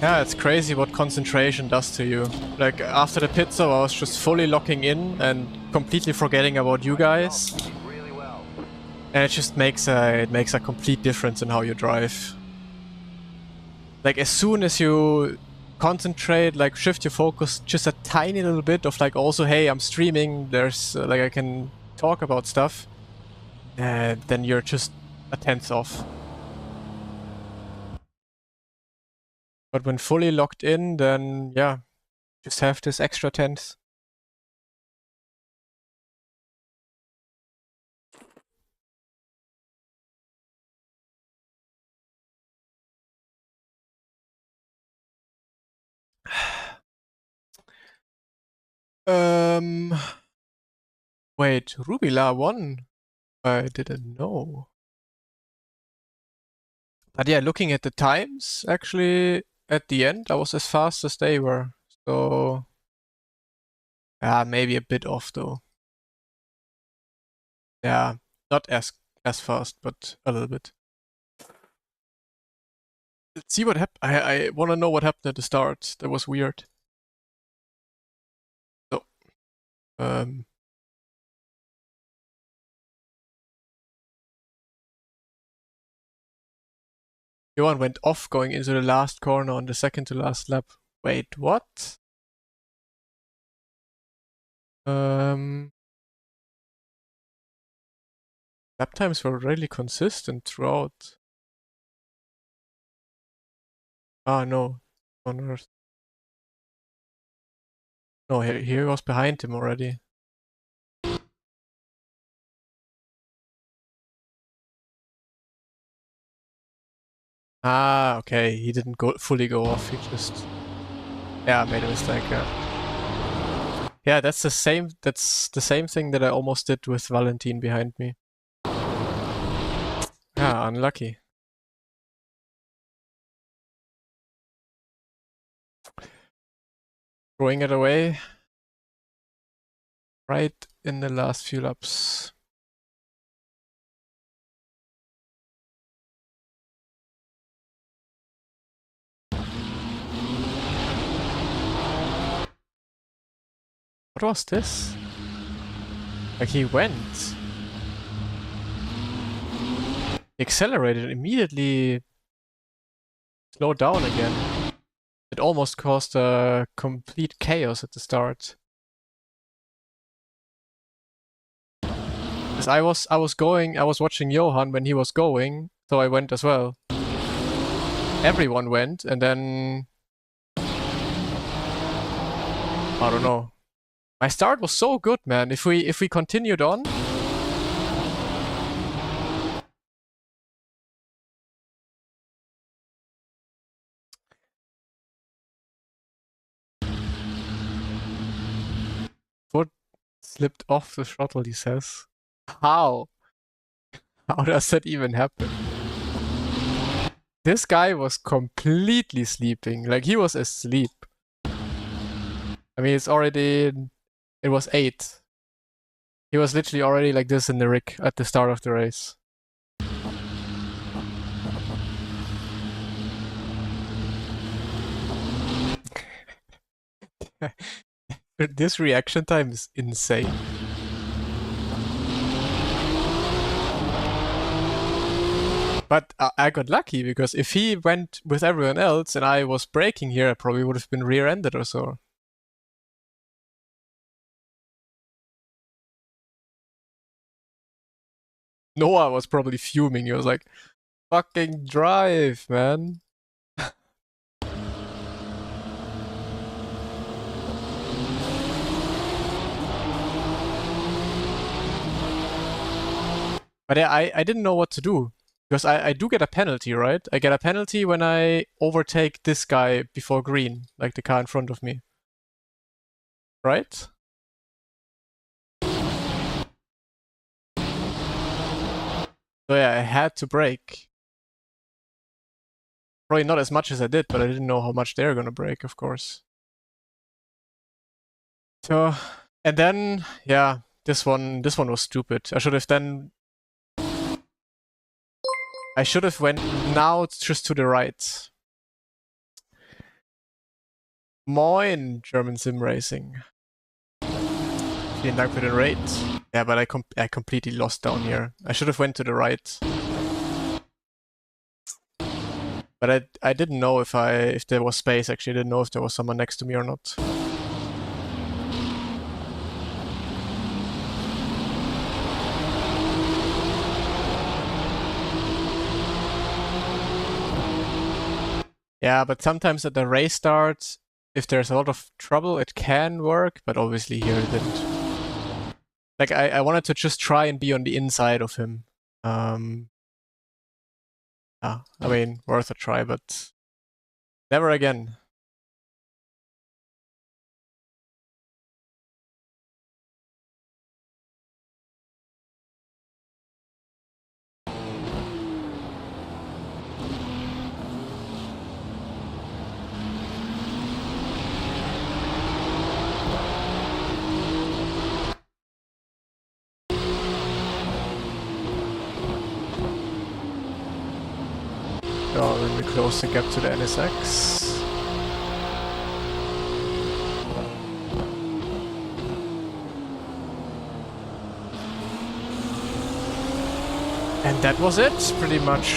Yeah, it's crazy what concentration does to you. Like, after the pit stop, I was just fully locking in and completely forgetting about you guys. Really well. And it just makes a complete difference in how you drive. Like, as soon as you concentrate, like, shift your focus just a tiny little bit of, like, also, hey, I'm streaming, there's, like, I can talk about stuff, then you're just a tenth off. But when fully locked in, then, yeah, just have this extra tenth. Wait, Rubila won? I didn't know. But yeah, looking at the times, actually, at the end, I was as fast as they were. So, yeah, maybe a bit off though. Yeah, not as fast, but a little bit. Let's see what happened. I want to know what happened at the start. That was weird. So, Johan went off going into the last corner on the second to last lap. Wait, what? Lap times were really consistent throughout. Ah, no. On Earth. No, he was behind him already. Ah, okay. He didn't fully go off. He just, yeah, made a mistake. Yeah, that's the same thing that I almost did with Valentin behind me. Yeah, unlucky. Throwing it away right in the last few laps. What was this? Like he went. He accelerated immediately. Slowed down again. It almost caused a complete chaos at the start. Because I was watching Johan when he was going, so I went as well. Everyone went, and then I don't know. My start was so good, man. If we continued on, foot slipped off the throttle, he says. How? How does that even happen? This guy was completely sleeping. Like, he was asleep. I mean, it was 8. He was literally already like this in the rig at the start of the race. This reaction time is insane. But I got lucky, because if he went with everyone else and I was braking here, I probably would have been rear-ended or so. Noah was probably fuming. He was like, fucking drive, man. But yeah, I didn't know what to do. Because I do get a penalty, right? I get a penalty when I overtake this guy before green, like the car in front of me. Right? So yeah, I had to brake. Probably not as much as I did, but I didn't know how much they're gonna brake, of course. So, and then, yeah, this one was stupid. I should have went now just to the right. Moin, German Sim Racing. Vielen Dank für den Raid. Yeah, but I completely lost down here. I should have went to the right. But I didn't know if there was space. Actually, I didn't know if there was someone next to me or not. Yeah, but sometimes at the race start, if there's a lot of trouble, it can work, but obviously here it didn't. Like, I wanted to just try and be on the inside of him. I mean, worth a try, but never again. Oh, when we close the gap to the NSX. And that was it, pretty much.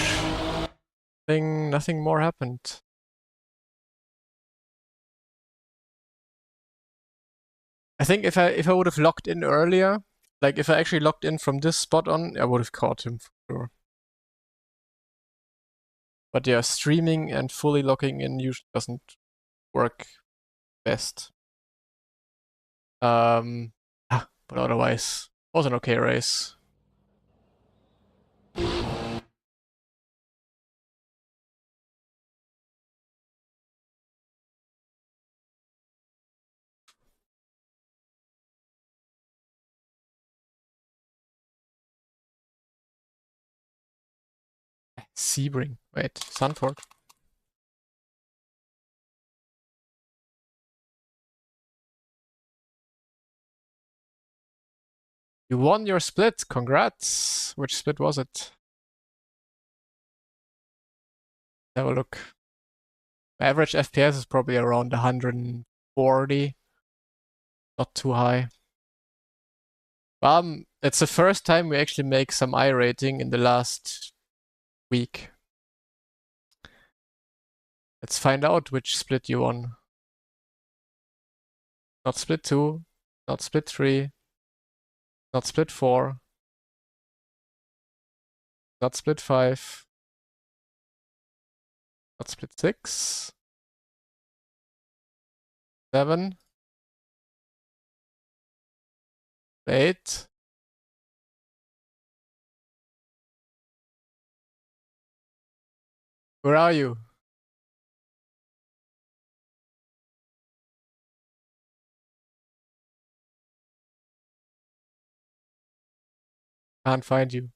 Nothing more happened. I think if I would have locked in earlier, like if I actually locked in from this spot on, I would have caught him for sure. But yeah, streaming and fully locking in usually doesn't work best. But otherwise, was an okay race. Sebring. Wait, Zandvoort. You won your split. Congrats. Which split was it? Have a look. Average FPS is probably around 140. Not too high. It's the first time we actually make some iRating in the last week. Let's find out which split you won. Not split 2, not split 3, not split 4, not split 5, not split 6, 7, 8. Where are you? Can't find you.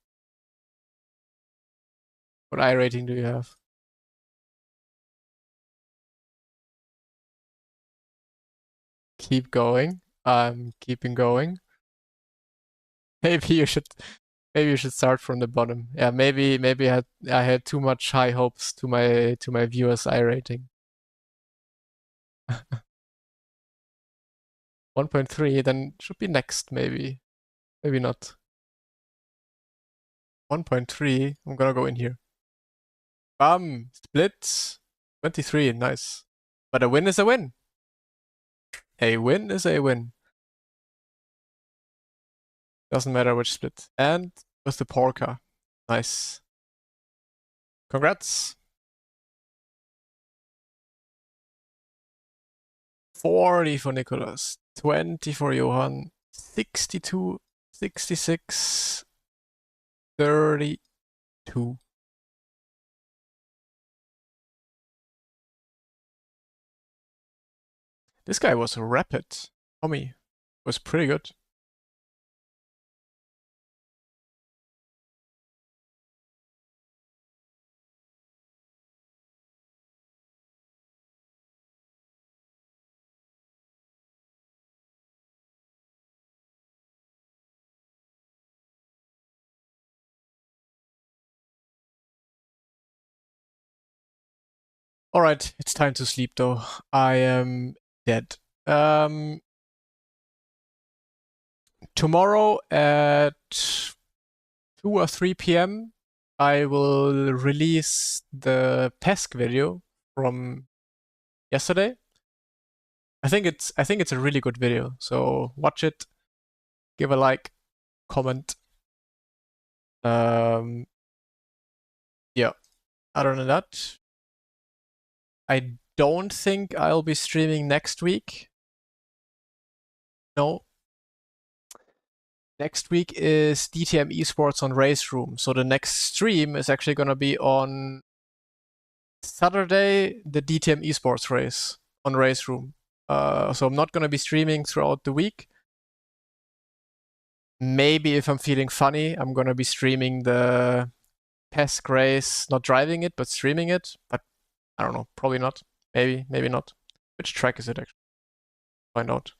What iRating do you have? Keep going. I'm keeping going. Maybe you should start from the bottom. Yeah, maybe I had too much high hopes to my viewers iRating. 1.3, then should be next maybe. Maybe not. 1.3, I'm gonna go in here. Split 23, nice. But a win is a win. A win is a win. Doesn't matter which split. And with the Porker. Nice. Congrats. 40 for Nicholas. 20 for Johan. 62, 66, 32. This guy was rapid. Tommy was pretty good. Alright, it's time to sleep though. I am dead. Tomorrow at 2 or 3 p.m. I will release the PESC video from yesterday. I think it's a really good video, so watch it, give a like, comment. Yeah. Other than that, I don't think I'll be streaming next week. No. Next week is DTM Esports on Race Room. So the next stream is actually gonna be on Saturday, the DTM Esports race on Race Room. So I'm not gonna be streaming throughout the week. Maybe if I'm feeling funny, I'm gonna be streaming the PESC race, not driving it, but streaming it. But I don't know, probably not. Maybe, maybe not. Which track is it actually? Find out.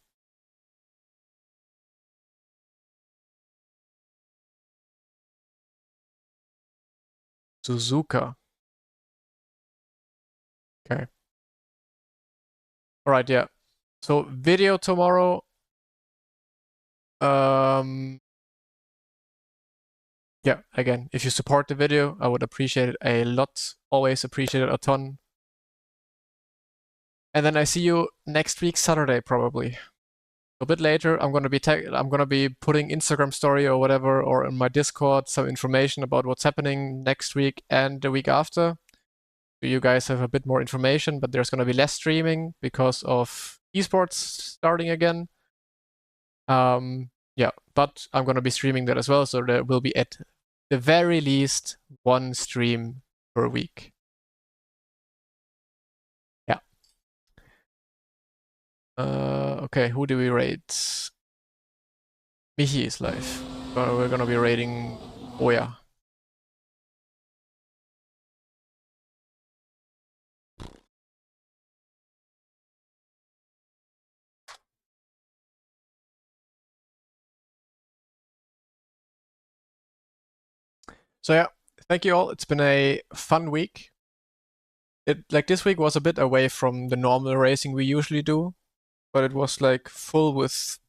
Suzuka. Okay. Alright, yeah. So video tomorrow. yeah, again, if you support the video, I would appreciate it a lot. Always appreciate it a ton. And then I see you next week, Saturday, probably. A bit later, I'm gonna be putting Instagram story or whatever, or in my Discord, some information about what's happening next week and the week after. So you guys have a bit more information, but there's gonna be less streaming because of esports starting again. Yeah, but I'm gonna be streaming that as well, so there will be at the very least one stream per week. Yeah. Okay, who do we rate? Michi is live. We're gonna be rating Oya. So yeah, thank you all. It's been a fun week. This week was a bit away from the normal racing we usually do, but it was like full with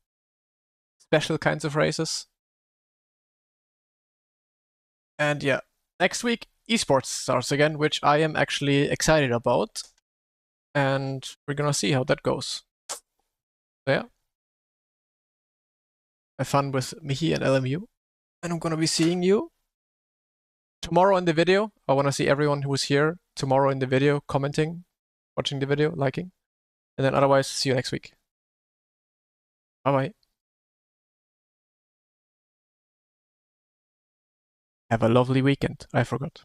special kinds of races. And yeah, next week esports starts again, which I am actually excited about. And we're gonna see how that goes. So yeah. Have fun with Michi and LMU. And I'm gonna be seeing you tomorrow in the video. I wanna see everyone who's here tomorrow in the video, commenting, watching the video, liking. And then otherwise, see you next week. Bye bye. Have a lovely weekend. I forgot.